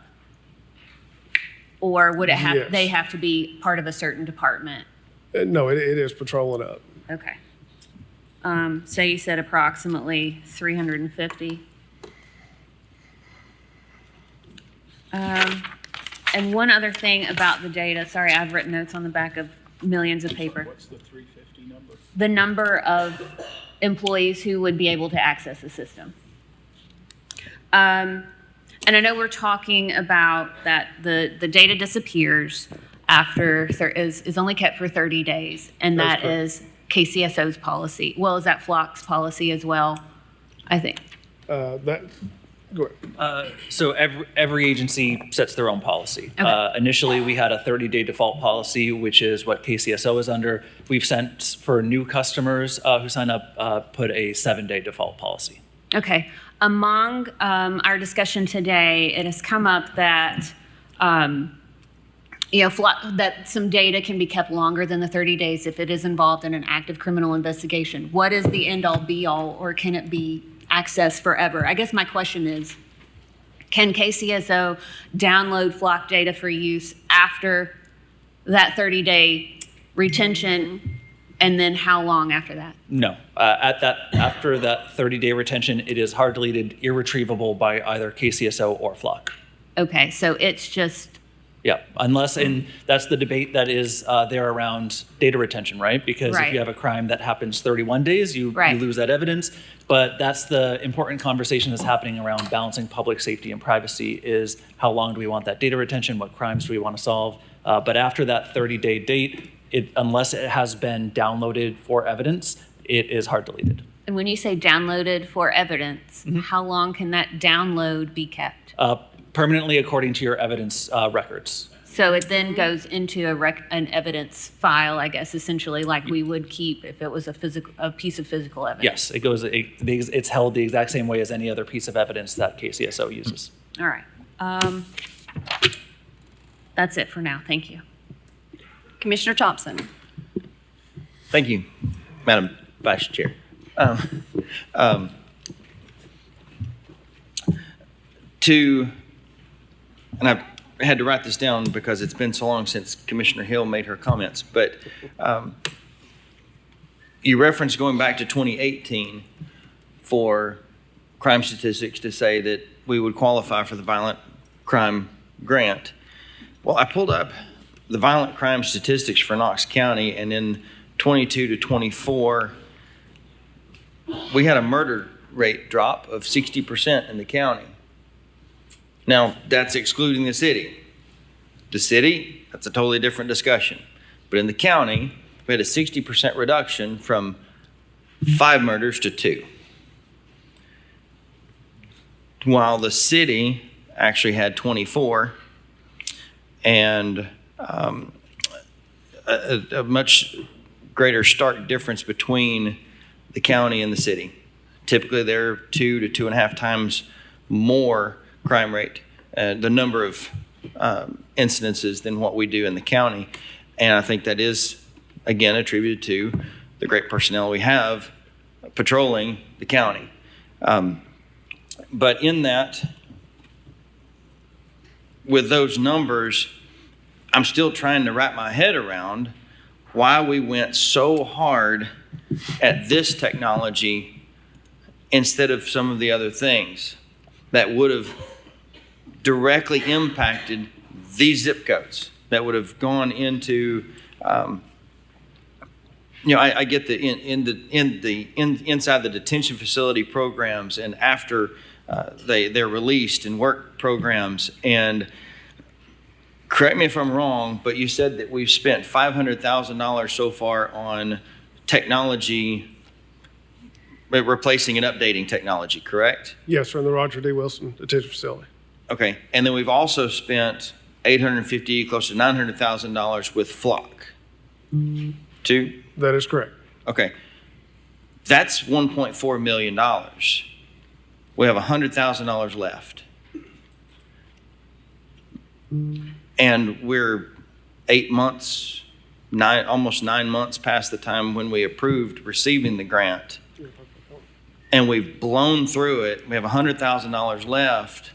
Or would it have, Yes. they have to be part of a certain department? No, it is patrolling up. Okay. So you said approximately 350. And one other thing about the data, sorry, I've written notes on the back of millions of paper. What's the 350 number? The number of employees who would be able to access the system. And I know we're talking about that the data disappears after, is only kept for 30 days, and That's that is KCSO's policy. Well, is that Flock's policy as well? I think. Go ahead. So every agency sets their own policy. Okay. Initially, we had a 30-day default policy, which is what KCSO is under. We've sent for new customers who sign up, put a 7-day default policy. Okay. Among our discussion today, it has come up that that some data can be kept longer than the 30 days if it is involved in an active criminal investigation. What is the end-all, be-all, or can it be accessed forever? I guess my question is, can KCSO download Flock data for use after that 30-day retention, and then how long after that? No. After that 30-day retention, it is hard deleted, irretrievable by either KCSO or Flock. Okay, so it's just, Yeah, unless, and that's the debate that is there around data retention, right? Because if Right. you have a crime that happens 31 days, you Right. lose that evidence. But that's the important conversation that's happening around balancing public safety and privacy is how long do we want that data retention? What crimes do we want to solve? But after that 30-day date, unless it has been downloaded for evidence, it is hard deleted. and when you say downloaded for evidence, how long can that download be kept? Permanently according to your evidence records. So it then goes into an evidence file, I guess, essentially, like we would keep if it was a piece of physical evidence. Yes, it goes. It's held the exact same way as any other piece of evidence that KCSO uses. All right. That's it for now. Thank you. Commissioner Thompson. Thank you, Madam Vice Chair. And I had to write this down because it's been so long since Commissioner Hill made her comments, but you referenced going back to 2018 for crime statistics to say that we would qualify for the violent crime grant. Well, I pulled up the violent crime statistics for Knox County, and in 22 to 24, we had a murder rate drop of 60% in the county. Now, that's excluding the city. The city, that's a totally different discussion. But in the county, we had a 60% reduction from 5 murders to 2. While the city actually had 24, and a much greater stark difference between the county and the city. Typically, they're 2 to 2.5 times more crime rate, the number of incidences than what we do in the county. And I think that is, again, attributed to the great personnel we have patrolling the county. But in that, with those numbers, I'm still trying to wrap my head around why we went so hard at this technology instead of some of the other things that would have directly impacted these zip codes, that would have gone into you know, I get the inside the detention facility programs and after they're released and work programs. And correct me if I'm wrong, but you said that we've spent $500,000 so far on technology, replacing and updating technology, correct? Yes, from the Roger D. Wilson Detention Facility. Okay, and then we've also spent $850, close to $900,000 with Flock. Two? That is correct. Okay, that's $1.4 million. We have $100,000 left. And we're 8 months, almost 9 months past the time when we approved receiving the grant. And we've blown through it. We have $100,000 left.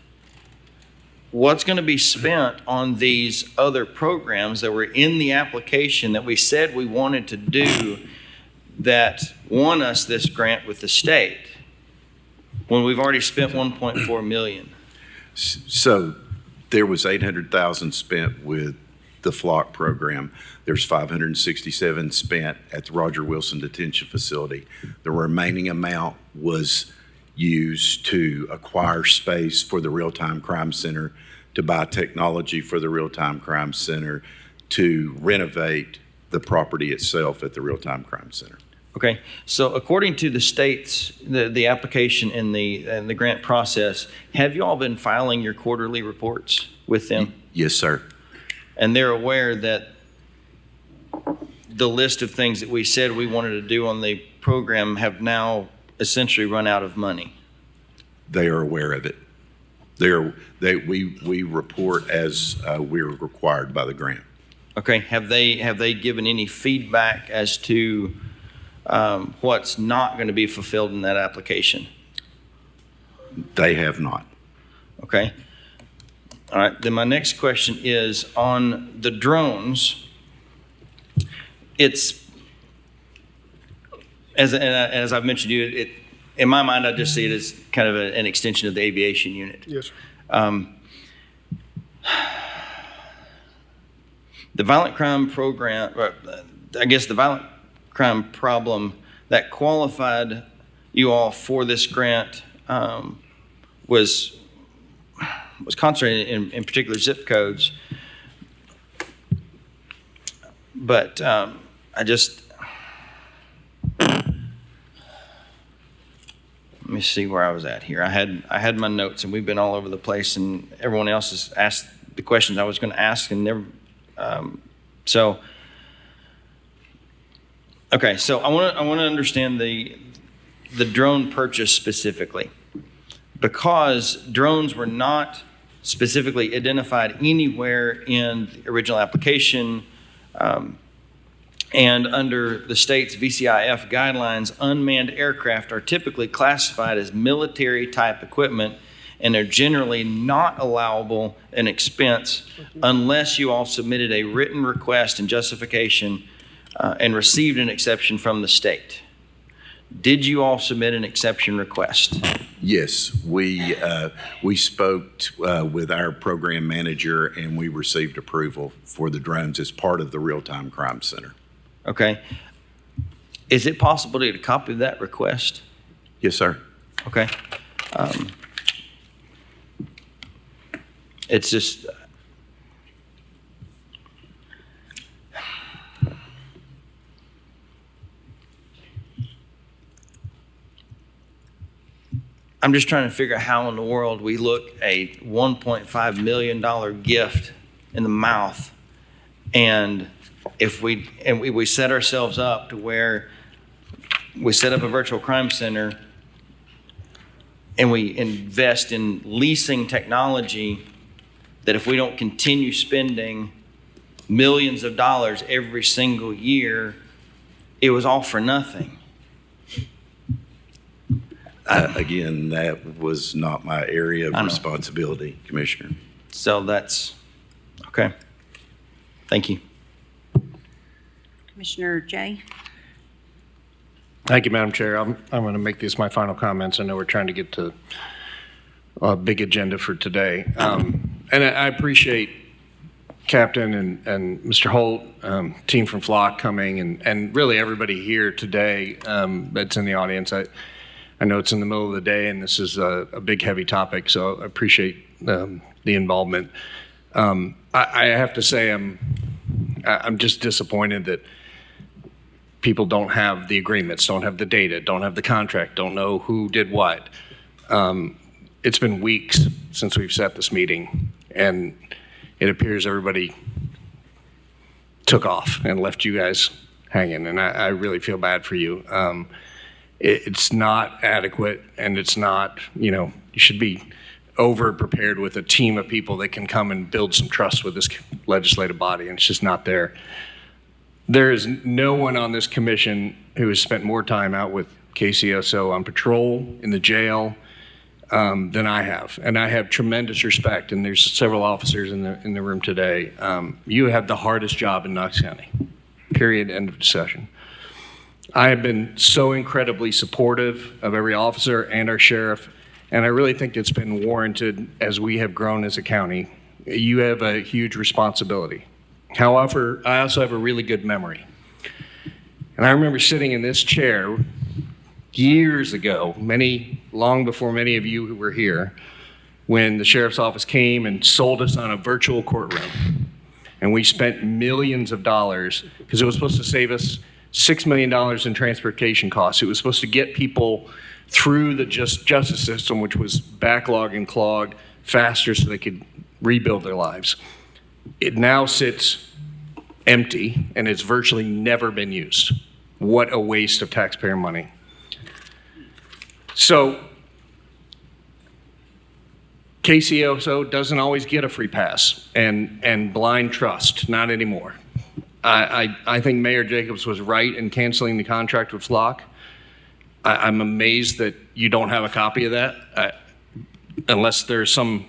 What's going to be spent on these other programs that were in the application that we said we wanted to do that won us this grant with the state when we've already spent 1.4 million? So there was 800,000 spent with the Flock program. There's 567 spent at the Roger Wilson Detention Facility. The remaining amount was used to acquire space for the Real-Time Crime Center, to buy technology for the Real-Time Crime Center, to renovate the property itself at the Real-Time Crime Center. Okay, so according to the state's, the application and the grant process, have you all been filing your quarterly reports with them? Yes, sir. And they're aware that the list of things that we said we wanted to do on the program have now essentially run out of money? They are aware of it. We report as we're required by the grant. Okay, have they given any feedback as to what's not going to be fulfilled in that application? They have not. Okay. All right, then my next question is on the drones. It's, as I've mentioned to you, in my mind, I just see it as kind of an extension of the aviation unit. Yes, sir. The violent crime program, I guess the violent crime problem that qualified you all for this grant was concentrated in particular zip codes. But let me see where I was at here. I had my notes, and we've been all over the place, and everyone else has asked the questions I was going to ask, and never. Okay, so I want to understand the drone purchase specifically, because drones were not specifically identified anywhere in the original application. And under the state's VCIF guidelines, unmanned aircraft are typically classified as military-type equipment, and are generally not allowable in expense unless you all submitted a written request and justification and received an exception from the state. Did you all submit an exception request? Yes, we spoke with our program manager, and we received approval for the drones as part of the Real-Time Crime Center. Okay. Is it possible to get a copy of that request? Yes, sir. Okay. It's just, I'm just trying to figure out how in the world we look a $1.5 million gift in the mouth, and if we set ourselves up to where we set up a virtual crime center and we invest in leasing technology, that if we don't continue spending millions of dollars every single year, it was all for nothing. Again, that was not my area of responsibility, Commissioner. So that's, okay. Thank you. Commissioner Jay? Thank you, Madam Chair. I'm going to make these my final comments. I know we're trying to get to a big agenda for today. And I appreciate Captain and Mr. Holt, team from Flock coming, and really everybody here today that's in the audience. I know it's in the middle of the day, and this is a big, heavy topic, so I appreciate the involvement. I have to say I'm just disappointed that people don't have the agreements, don't have the data, don't have the contract, don't know who did what. It's been weeks since we've set this meeting, and it appears everybody took off and left you guys hanging, and I really feel bad for you. It's not adequate, and it's not, you should be over-prepared with a team of people that can come and build some trust with this legislative body, and it's just not there. There is no one on this commission who has spent more time out with KCSO on patrol, in the jail, than I have. And I have tremendous respect, and there's several officers in the room today. You have the hardest job in Knox County, period, end of discussion. I have been so incredibly supportive of every officer and our sheriff, and I really think it's been warranted as we have grown as a county. You have a huge responsibility. However, I also have a really good memory. And I remember sitting in this chair years ago, long before many of you who were here, when the sheriff's office came and sold us on a virtual courtroom. And we spent millions of dollars because it was supposed to save us $6 million in transportation costs. It was supposed to get people through the justice system, which was backlogged and clogged, faster so they could rebuild their lives. It now sits empty, and it's virtually never been used. What a waste of taxpayer money. So KCSO doesn't always get a free pass, and blind trust, not anymore. I think Mayor Jacobs was right in canceling the contract with Flock. I'm amazed that you don't have a copy of that, unless there's some.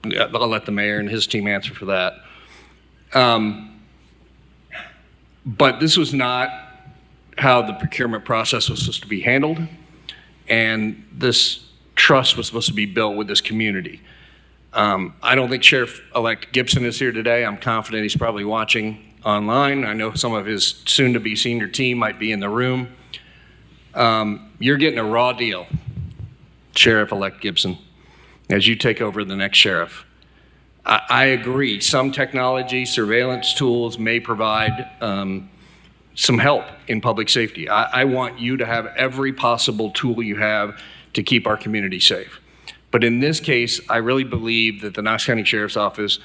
I'll let the mayor and his team answer for that. But this was not how the procurement process was supposed to be handled, and this trust was supposed to be built with this community. I don't think Sheriff-elect Gibson is here today. I'm confident he's probably watching online. I know some of his soon-to-be senior team might be in the room. You're getting a raw deal, Sheriff-elect Gibson, as you take over the next sheriff. I agree, some technology, surveillance tools may provide some help in public safety. I want you to have every possible tool you have to keep our community safe. But in this case, I really believe that the Knox County Sheriff's Office,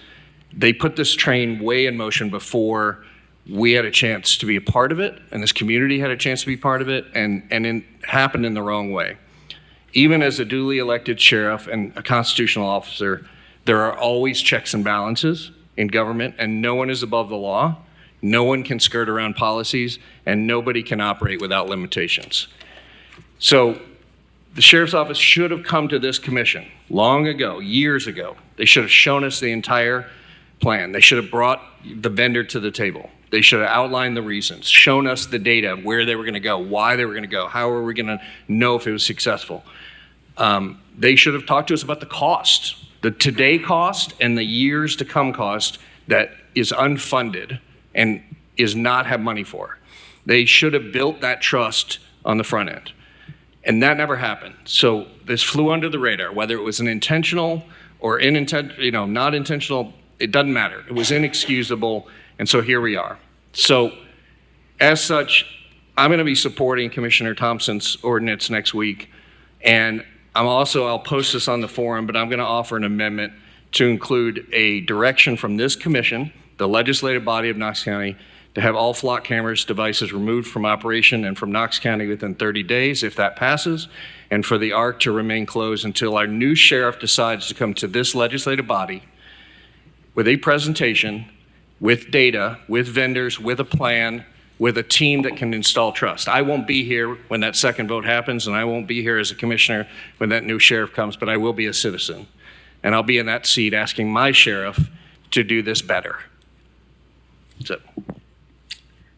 they put this train way in motion before we had a chance to be a part of it, and this community had a chance to be part of it, and it happened in the wrong way. Even as a duly elected sheriff and a constitutional officer, there are always checks and balances in government, and no one is above the law. No one can skirt around policies, and nobody can operate without limitations. So the sheriff's office should have come to this commission long ago, years ago. They should have shown us the entire plan. They should have brought the vendor to the table. They should have outlined the reasons, shown us the data, where they were going to go, why they were going to go, how were we going to know if it was successful. They should have talked to us about the cost, the today cost and the years to come cost that is unfunded and is not have money for. They should have built that trust on the front end. And that never happened. So this flew under the radar, whether it was an intentional or not intentional, it doesn't matter. It was inexcusable, and so here we are. So as such, I'm gonna be supporting Commissioner Thompson's ordinance next week, and I'll post this on the forum, but I'm gonna offer an amendment to include a direction from this commission, the legislative body of Knox County, to have all Flock cameras devices removed from operation and from Knox County within 30 days if that passes, and for the ARC to remain closed until our new sheriff decides to come to this legislative body with a presentation, with data, with vendors, with a plan, with a team that can install trust. I won't be here when that second vote happens, and I won't be here as a commissioner when that new sheriff comes, but I will be a citizen. And I'll be in that seat asking my sheriff to do this better. That's it.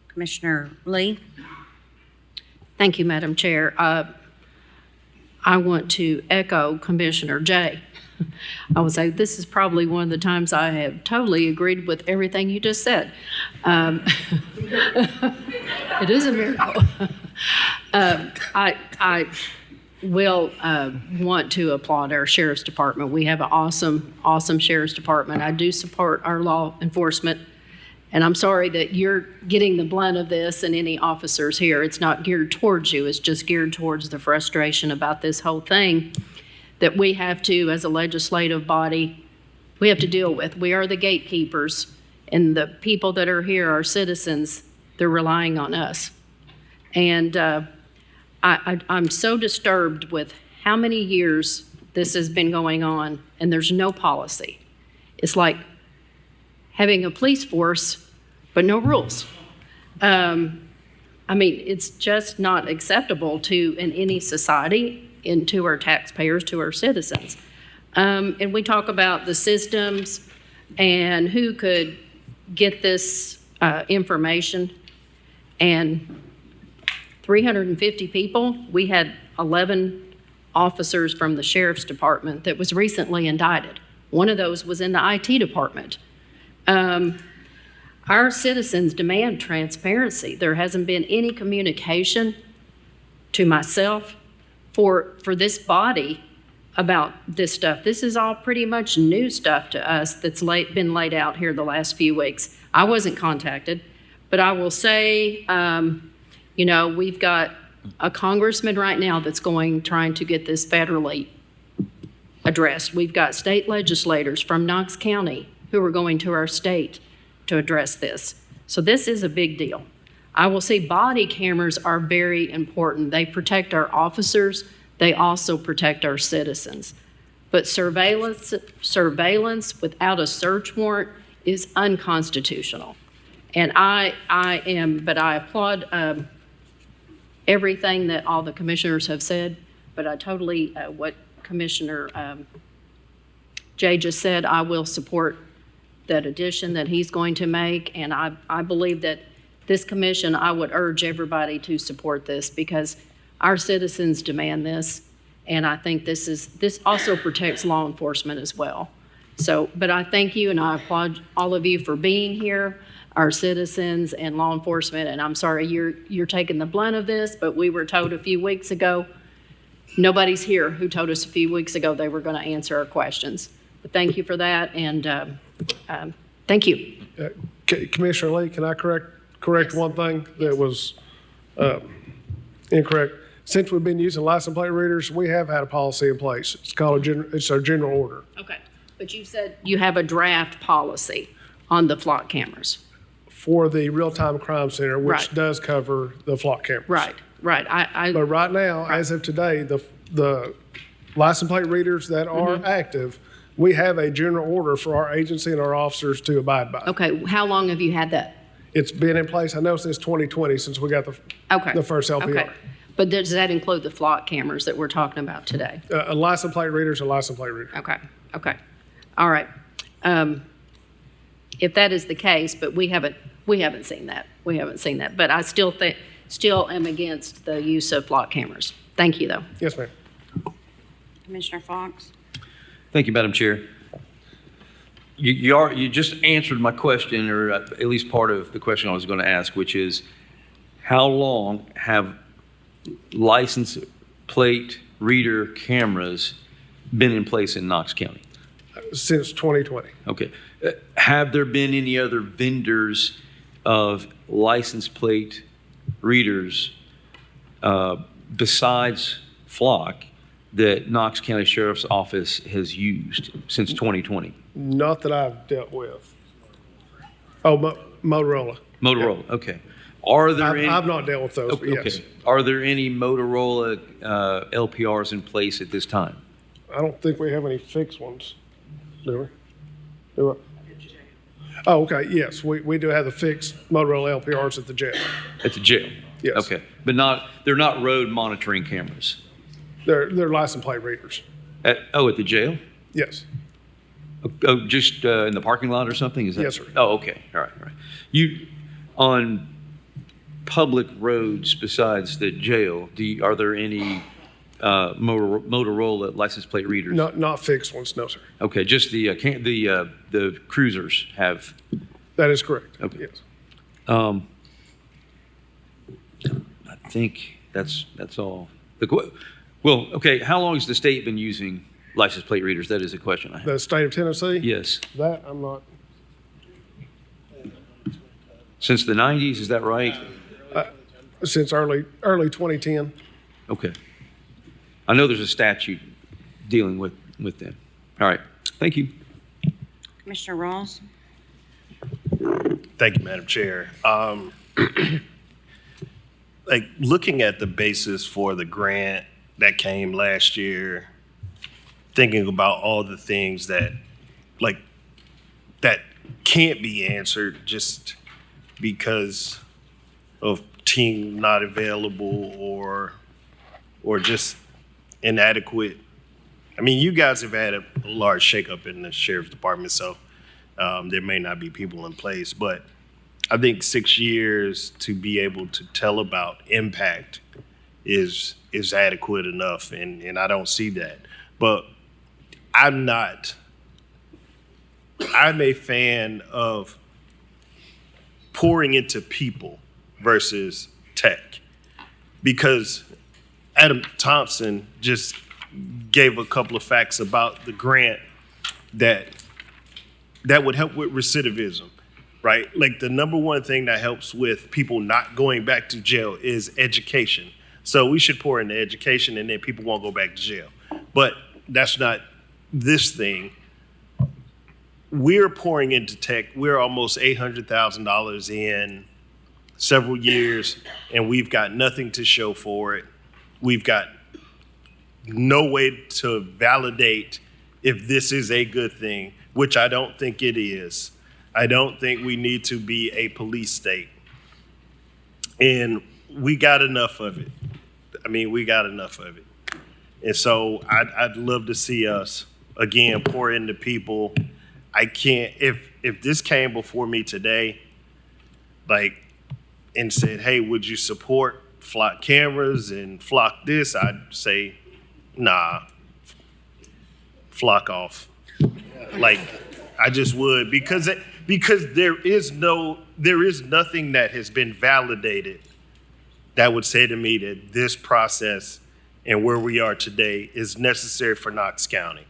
Commissioner Lee? Thank you, Madam Chair. I want to echo Commissioner Jay. I would say this is probably one of the times I have totally agreed with everything you just said. It is a miracle. I will want to applaud our sheriff's department. We have an awesome sheriff's department. I do support our law enforcement, and I'm sorry that you're getting the blunt of this and any officers here. It's not geared towards you. It's just geared towards the frustration about this whole thing that we have to, as a legislative body, we have to deal with. We are the gatekeepers, and the people that are here are citizens. They're relying on us. And I'm so disturbed with how many years this has been going on, and there's no policy. It's like having a police force, but no rules. I mean, it's just not acceptable in any society, and to our taxpayers, to our citizens. And we talk about the systems and who could get this information. And 350 people, we had 11 officers from the sheriff's department that was recently indicted. One of those was in the IT department. Our citizens demand transparency. There hasn't been any communication to myself for this body about this stuff. This is all pretty much new stuff to us that's been laid out here the last few weeks. I wasn't contacted, but I will say, we've got a congressman right now that's trying to get this federally addressed. We've got state legislators from Knox County who are going to our state to address this. So this is a big deal. I will say body cameras are very important. They protect our officers. They also protect our citizens. But surveillance without a search warrant is unconstitutional. And I applaud everything that all the commissioners have said, but I totally, what Commissioner Jay just said, I will support that addition that he's going to make. And I believe that this commission, I would urge everybody to support this because our citizens demand this. And I think this also protects law enforcement as well. So, but I thank you and I applaud all of you for being here, our citizens and law enforcement. And I'm sorry you're taking the blunt of this, but we were told a few weeks ago, nobody's here who told us a few weeks ago they were going to answer our questions. But thank you for that, and thank you. Commissioner Lee, can I correct one thing that was incorrect? Since we've been using license plate readers, we have had a policy in place. It's called it's our general order. Okay, but you said you have a draft policy on the flock cameras. For the real-time crime center, which Right. does cover the flock cameras. Right. But right now, as of today, the license plate readers that are active, we have a general order for our agency and our officers to abide by. Okay, how long have you had that? It's been in place, I know, since 2020, since we got the first LPR. Okay. But does that include the flock cameras that we're talking about today? A license plate reader is a license plate reader. Okay. All right. If that is the case, but we haven't seen that. But I still am against the use of flock cameras. Thank you, though. Yes, ma'am. Commissioner Fox? Thank you, Madam Chair. You just answered my question, or at least part of the question I was going to ask, which is how long have license plate reader cameras been in place in Knox County? Since 2020. Okay. Have there been any other vendors of license plate readers besides Flock that Knox County Sheriff's Office has used since 2020? Not that I've dealt with. Oh, Motorola. Motorola, okay. Are there any? I've not dealt with those, but yes. Okay. Are there any Motorola LPRs in place at this time? I don't think we have any fixed ones, do we? Do we? Oh, okay, yes, we do have the fixed Motorola LPRs at the jail. At the jail? Yes. Okay, but they're not road monitoring cameras? They're license plate readers. At the jail? Yes. Oh, just in the parking lot or something? Is that? Yes, sir. Oh, okay, all right. You, on public roads besides the jail, are there any Motorola license plate readers? Not fixed ones, no, sir. Okay, just the cruisers have. That is correct. Okay. Yes. I think that's all. Well, okay, how long has the state been using license plate readers? That is a question I have. The state of Tennessee? Yes. That I'm not, Since the 90s, is that right? since early 2010. Okay. I know there's a statute dealing with them. All right, thank you. Commissioner Rawls? Thank you, Madam Chair. Like, looking at the basis for the grant that came last year, thinking about all the things that, like, that can't be answered just because of team not available or just inadequate. I mean, you guys have had a large shakeup in the sheriff's department, so there may not be people in place, but I think 6 years to be able to tell about impact is adequate enough, and I don't see that. But I'm a fan of pouring into people versus tech, because Adam Thompson just gave a couple of facts about the grant that would help with recidivism, right? Like, the number one thing that helps with people not going back to jail is education. So we should pour into education, and then people won't go back to jail. But that's not this thing. We're pouring into tech. We're almost $800,000 in several years, and we've got nothing to show for it. We've got no way to validate if this is a good thing, which I don't think it is. I don't think we need to be a police state. And we got enough of it. I mean, we got enough of it. And so I'd love to see us, again, pour into people. I can't, if this came before me today, like, and said, hey, would you support flock cameras and flock this? I'd say, nah, flock off. Like, I just would, because there is nothing that has been validated that would say to me that this process and where we are today is necessary for Knox County.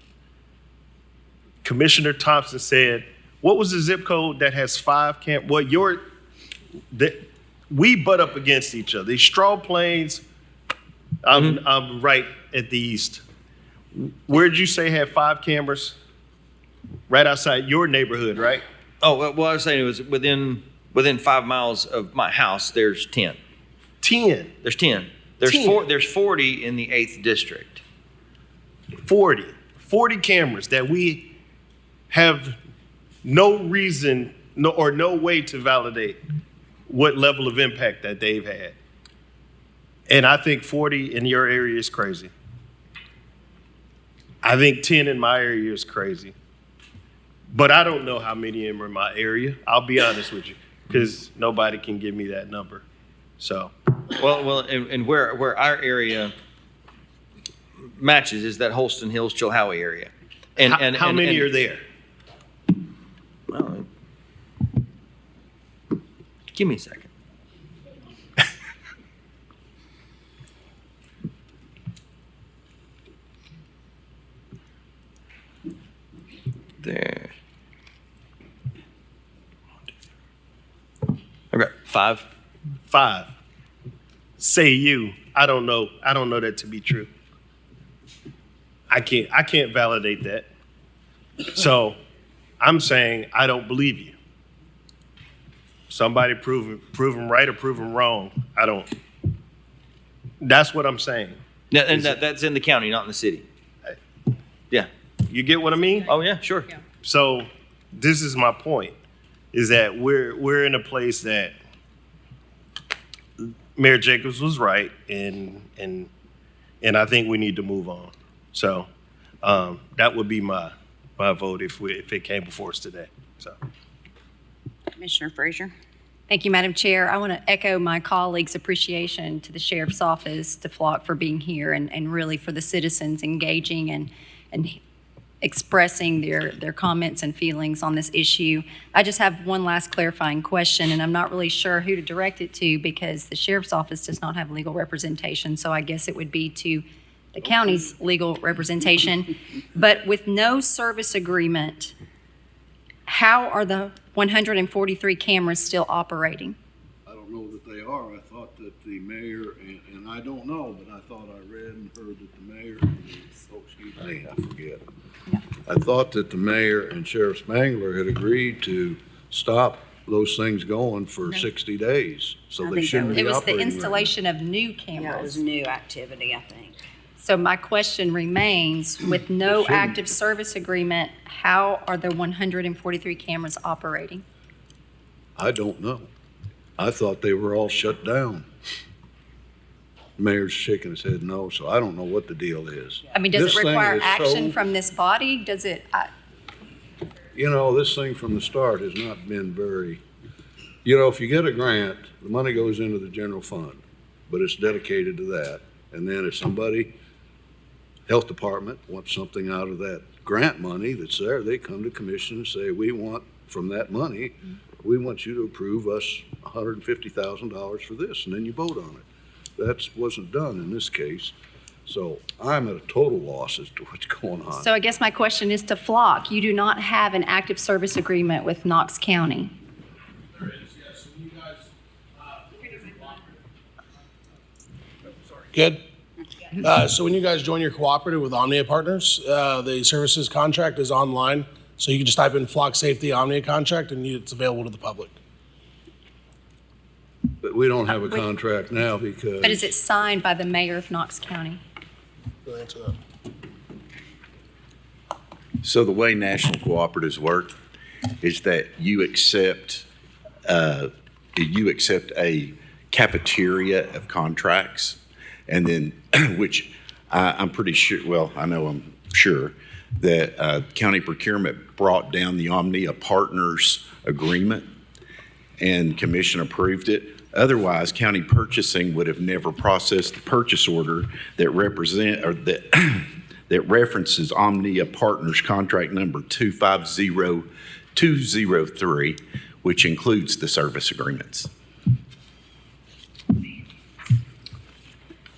Commissioner Thompson said, what was the zip code that has 5 camp? Well, we butt up against each other. These straw planes, I'm right at the east. Where'd you say had 5 cameras? Right outside your neighborhood, right? Oh, well, I was saying it was within 5 miles of my house, there's 10. 10? There's 10. There's 40 in the 8th district. 40 cameras that we have no reason or no way to validate what level of impact that they've had. And I think 40 in your area is crazy. I think 10 in my area is crazy. But I don't know how many of them are in my area. I'll be honest with you, because nobody can give me that number. So. Well, and where our area matches is that Holston Hills, Chilhowie area. And how many are there? Well, give me a second. There. Okay, 5. 5. Say you. I don't know that to be true. I can't validate that. So I'm saying I don't believe you. Somebody prove them right or prove them wrong. I don't. That's what I'm saying. Yeah, and that's in the county, not in the city. Yeah. You get what I mean? Oh yeah, sure. Yeah. So this is my point, is that we're in a place that Mayor Jacobs was right, and I think we need to move on. So that would be my vote if it came before us today. So. Commissioner Frazier? Thank you, Madam Chair. I want to echo my colleagues' appreciation to the Sheriff's Office, to Flock for being here, and really for the citizens engaging and expressing their comments and feelings on this issue. I just have one last clarifying question, and I'm not really sure who to direct it to because the Sheriff's Office does not have legal representation, so I guess it would be to the county's legal representation. But with no service agreement, how are the 143 cameras still operating? I don't know that they are. I thought that the mayor, and I don't know, but I thought I read and heard that the mayor, excuse me, I forget. I thought that the mayor and Sheriff Spangler had agreed to stop those things going for 60 days. So they shouldn't be It was the operating right now. installation of new Yeah, it cameras. was new activity, I think. So my question remains, with no shouldn't. active service agreement, how are the 143 cameras operating? I don't know. I thought they were all shut down. Mayor's shaking his head no, so I don't know what the deal is. I mean, does This it thing require is action so- from this body? Does it, You know, this thing from the start has not been very, you know, if you get a grant, the money goes into the general fund, but it's dedicated to that. And then if somebody, health department, wants something out of that grant money that's there, they come to commission and say, we want, from that money, we want you to approve us $150,000 for this, and then you vote on it. That wasn't done in this case. So I'm at a total loss as to what's going on. so I guess my question is to Flock. You do not have an active service agreement with Knox County. There is, yes. And you guys, Good. So when you guys join your cooperative with Omnia Partners, the services contract is online. So you can just type in Flock Safety Omnia contract and it's available to the public. But we don't have a contract now because. But is it signed by the mayor of Knox County? Go answer that. So the way national cooperatives work is that you accept a cafeteria of contracts, and then, which I'm pretty sure, well, I know I'm sure, that county procurement brought down the Omnia Partners Agreement, and commission approved it. Otherwise, county purchasing would have never processed the purchase order that that references Omnia Partners Contract Number 250203, which includes the service agreements.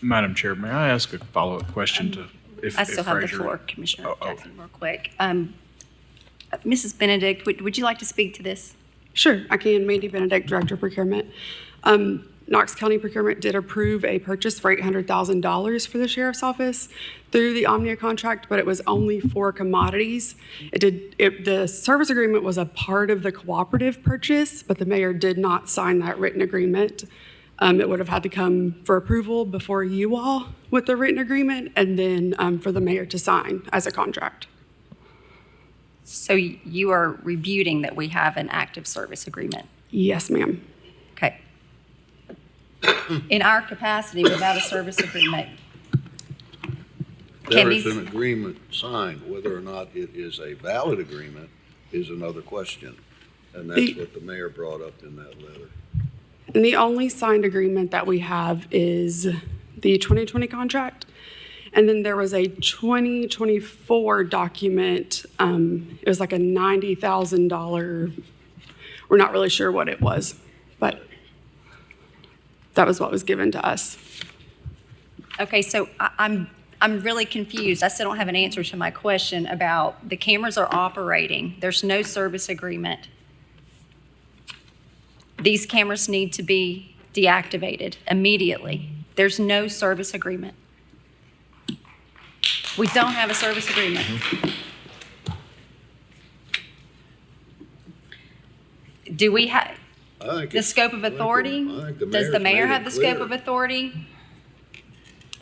Madam Chair, may I ask a follow-up question to if I still have the Fraser- floor, Commissioner Oh, Jackson, real quick. Mrs. Benedict, would you like to speak to this? Sure, I can. Mandy Benedict, Director of Procurement. Knox County Procurement did approve a purchase for $800,000 for the Sheriff's Office through the Omnia contract, but it was only for commodities. The service agreement was a part of the cooperative purchase, but the mayor did not sign that written agreement. It would have had to come for approval before you all with the written agreement, and then for the mayor to sign as a contract. So you are rebuting that we have an active service agreement? Yes, ma'am. Okay. In our capacity, without a service agreement, There can is these, an agreement signed. Whether or not it is a valid agreement is another question. And that's what the mayor brought up in that letter. And the only signed agreement that we have is the 2020 contract. And then there was a 2024 document. It was like a $90,000. We're not really sure what it was, but that was what was given to us. okay, so I'm really confused. I still don't have an answer to my question about the cameras are operating. There's no service agreement. These cameras need to be deactivated immediately. There's no service agreement. We don't have a service agreement. Do we have I think the it's- scope of I think authority? the Does the mayor's mayor made have it the scope clear. of authority?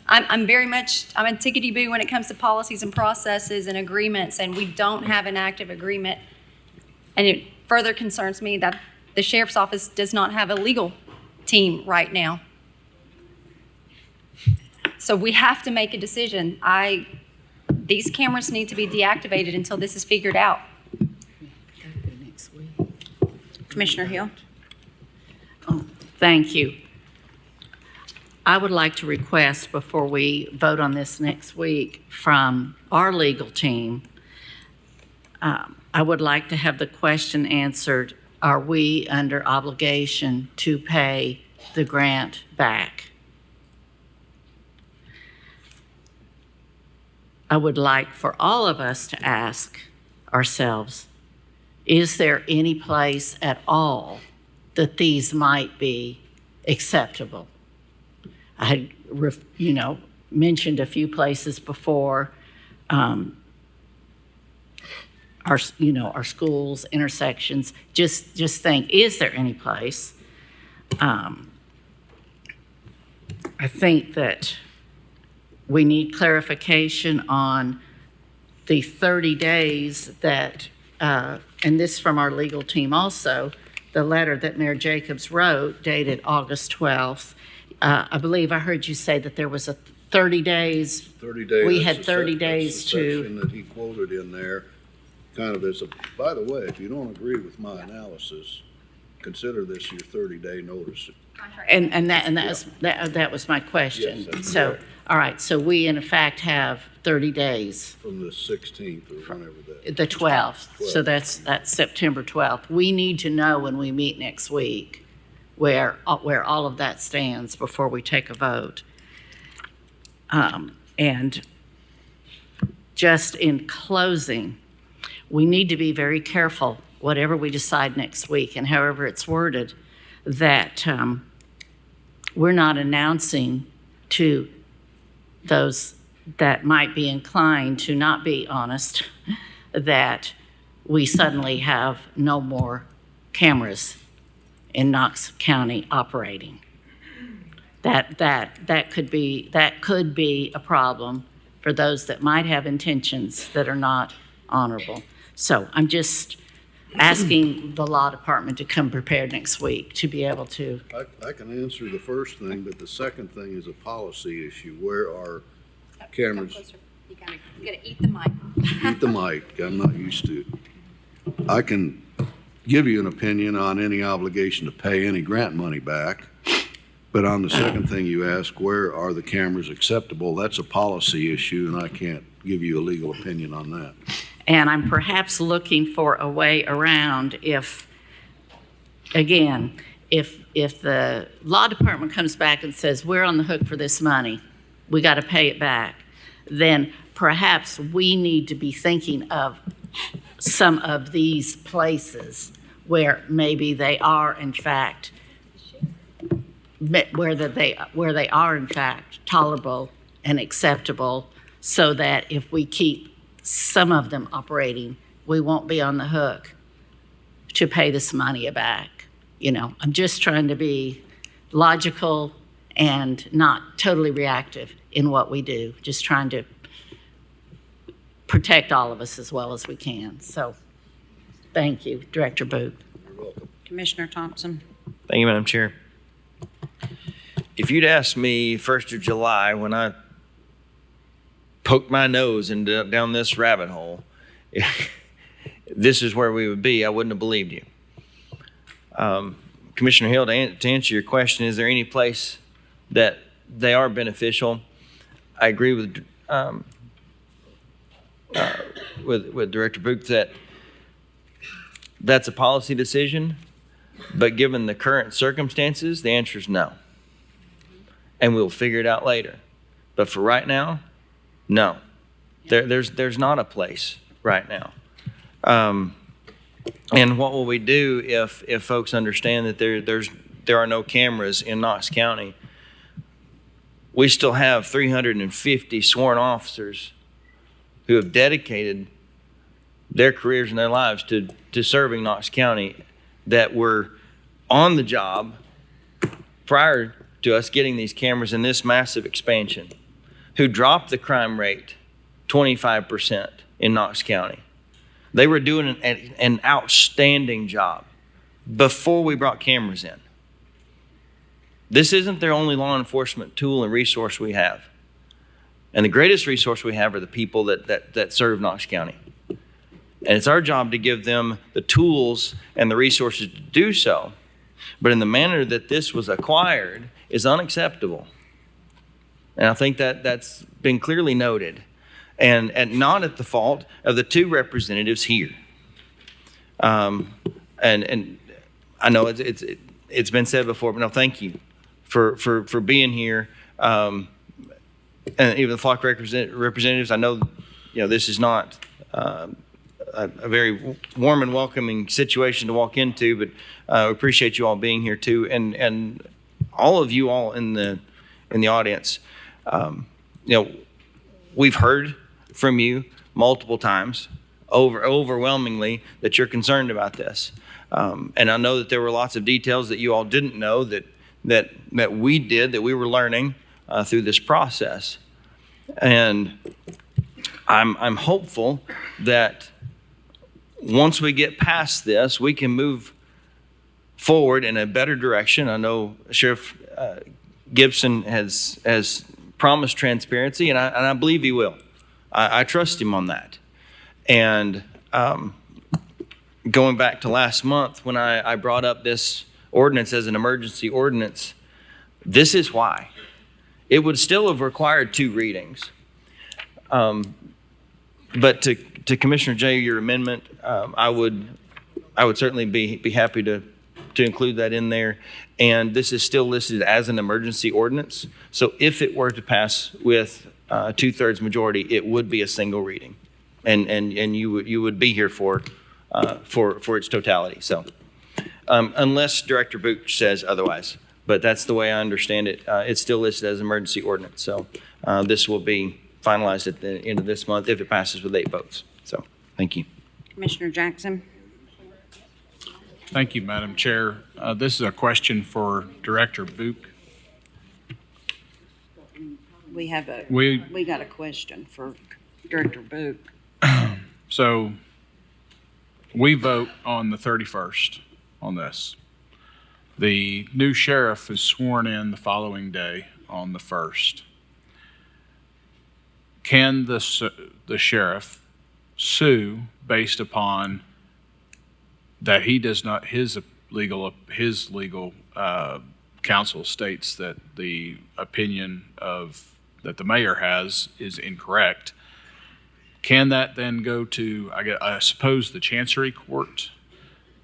I'm a tickety-boo when it comes to policies and processes and agreements, and we don't have an active agreement. And it further concerns me that the sheriff's office does not have a legal team right now. So we have to make a decision. These cameras need to be deactivated until this is figured out. Commissioner Hill? Thank you. I would like to request, before we vote on this next week, from our legal team, I would like to have the question answered, are we under obligation to pay the grant back? I would like for all of us to ask ourselves, is there any place at all that these might be acceptable? I had, mentioned a few places before, our schools, intersections. Just think, is there any place? I think that we need clarification on the 30 days that, and this from our legal team also, the letter that Mayor Jacobs wrote dated August 12th. I believe I heard you say that there was a 30 days. 30 days. We had 30 days that's the to. section that he quoted in there, kind of as a, by the way, if you don't agree with my analysis, consider this your 30-day notice. And that was my question. Yes, that's So, correct. all right, so we in fact have 30 days, From the 16th or whenever that. the 12th. So that's September 12th. We need to know when we meet next week where all of that stands before we take a vote. And just in closing, we need to be very careful, whatever we decide next week and however it's worded, that we're not announcing to those that might be inclined to not be honest that we suddenly have no more cameras in Knox County operating. That could be a problem for those that might have intentions that are not honorable. So I'm just asking the law department to come prepared next week to be able to. I can answer the first thing, but the second thing is a policy issue. Where are cameras? You gotta eat the mic. Eat the mic. I'm not used to. I can give you an opinion on any obligation to pay any grant money back. But on the second thing you ask, where are the cameras acceptable? That's a policy issue, and I can't give you a legal opinion on that. And I'm perhaps looking for a way around if the law department comes back and says, we're on the hook for this money, we got to pay it back, then perhaps we need to be thinking of some of these places where maybe they are in fact, where they are in fact tolerable and acceptable, so that if we keep some of them operating, we won't be on the hook to pay this money back. I'm just trying to be logical and not totally reactive in what we do, just trying to protect all of us as well as we can. So, thank you, Director Booth. You're welcome. Commissioner Thompson. Thank you, Madam Chair. If you'd asked me 1st of July when I poked my nose down this rabbit hole, this is where we would be, I wouldn't have believed you. Commissioner Hill, to answer your question, is there any place that they are beneficial? I agree with Director Booth that that's a policy decision, but given the current circumstances, the answer is no. And we'll figure it out later. But for right now, no. There's not a place right now. And what will we do if folks understand that there are no cameras in Knox County? We still have 350 sworn officers who have dedicated their careers and their lives to serving Knox County that were on the job prior to us getting these cameras in this massive expansion, who dropped the crime rate 25% in Knox County. They were doing an outstanding job before we brought cameras in. This isn't their only law enforcement tool and resource we have. And the greatest resource we have are the people that serve Knox County. And it's our job to give them the tools and the resources to do so. but in the manner that this was acquired is unacceptable. And I think that that's been clearly noted, and not at the fault of the two representatives here. And I know it's been said before, but no, thank you for being here. And even the flock representatives, I know, this is not a very warm and welcoming situation to walk into, but we appreciate you all being here too, and all of you all in the audience. We've heard from you multiple times, overwhelmingly, that you're concerned about this, and I know that there were lots of details that you all didn't know that we were learning through this process, and I'm hopeful that once we get past this, we can move forward in a better direction. I know Sheriff Gibson has promised transparency, and I believe he will. I trust him on that. And going back to last month when I brought up this ordinance as an emergency ordinance, this is why. It would still have required 2 readings. But to Commissioner Jay, your amendment, I would certainly be happy to include that in there. And this is still listed as an emergency ordinance. So if it were to pass with 2/3 majority, it would be a single reading, and you would be here for its totality. So unless Director Booch says otherwise, but that's the way I understand it. It's still listed as emergency ordinance. So this will be finalized at the end of this month if it passes with 8 votes. So thank you. Commissioner Jackson? Thank you, Madam Chair. This is a question for Director Book. We got a question for Director Book. So we vote on the 31st on this. The new sheriff is sworn in the following day on the 1st. Can the sheriff sue based upon that he does not, his legal counsel states that the opinion that the mayor has is incorrect? Can that then go to, I suppose, the Chancery Court?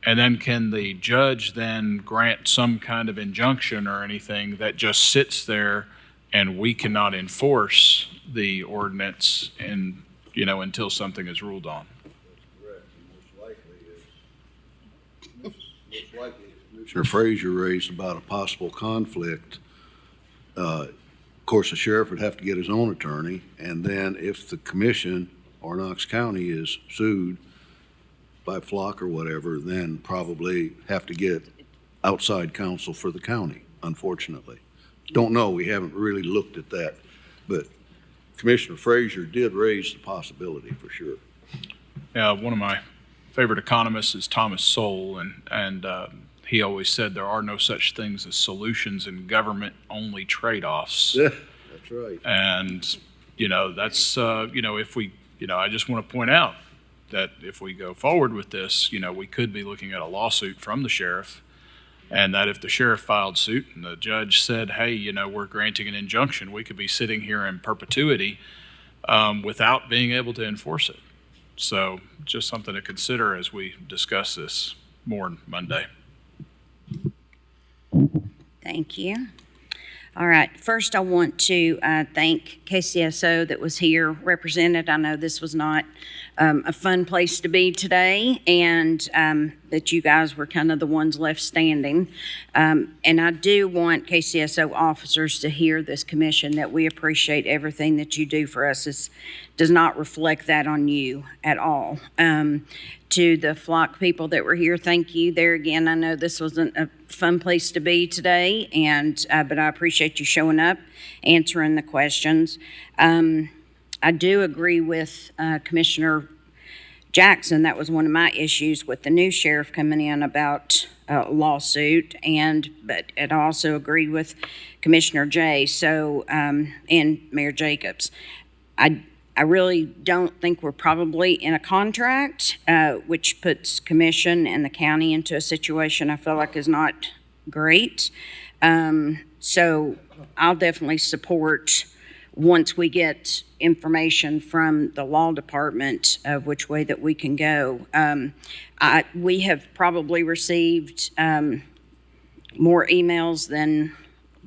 And then can the judge then grant some kind of injunction or anything that just sits there and we cannot enforce the ordinance until something is ruled on? Commissioner Frazier raised about a possible conflict. Of course, the sheriff would have to get his own attorney, and then if the commission or Knox County is sued by Flock or whatever, then probably have to get outside counsel for the county, unfortunately. Don't know, we haven't really looked at that, but Commissioner Frazier did raise the possibility for sure. Yeah, one of my favorite economists is Thomas Sowell, and he always said there are no such things as solutions in government, only trade-offs. Yeah, that's right. And, that's, if we, I just want to point out that if we go forward with this, we could be looking at a lawsuit from the sheriff, and that if the sheriff filed suit and the judge said, hey, we're granting an injunction, we could be sitting here in perpetuity without being able to enforce it. So just something to consider as we discuss this more on Monday. Thank you. All right. First, I want to thank KCSO that was here represented. I know this was not a fun place to be today, and that you guys were kind of the ones left standing. And I do want KCSO officers to hear this commission that we appreciate everything that you do for us. This does not reflect that on you at all. To the Flock people that were here, thank you. There again, I know this wasn't a fun place to be today, and but I appreciate you showing up, answering the questions. I do agree with Commissioner Jackson. That was one of my issues with the new sheriff coming in about a lawsuit, but I also agree with Commissioner Jay and Mayor Jacobs. I really don't think we're probably in a contract, which puts commission and the county into a situation I feel like is not great. So I'll definitely support once we get information from the law department of which way that we can go. We have probably received more emails than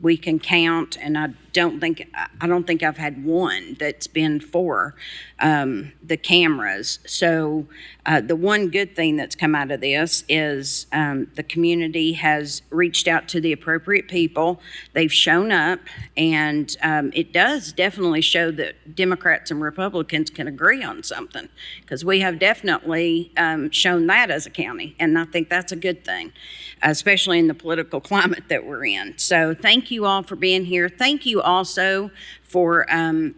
we can count, and I don't think I've had one that's been for the cameras. So the one good thing that's come out of this is the community has reached out to the appropriate people. They've shown up, and it does definitely show that Democrats and Republicans can agree on something, because we have definitely shown that as a county, and I think that's a good thing, especially in the political climate that we're in. So thank you all for being here. Thank you also for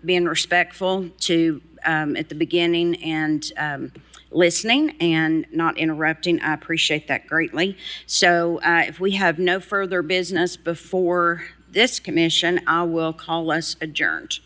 being respectful to at the beginning and listening and not interrupting. I appreciate that greatly. So if we have no further business before this commission, I will call us adjourned.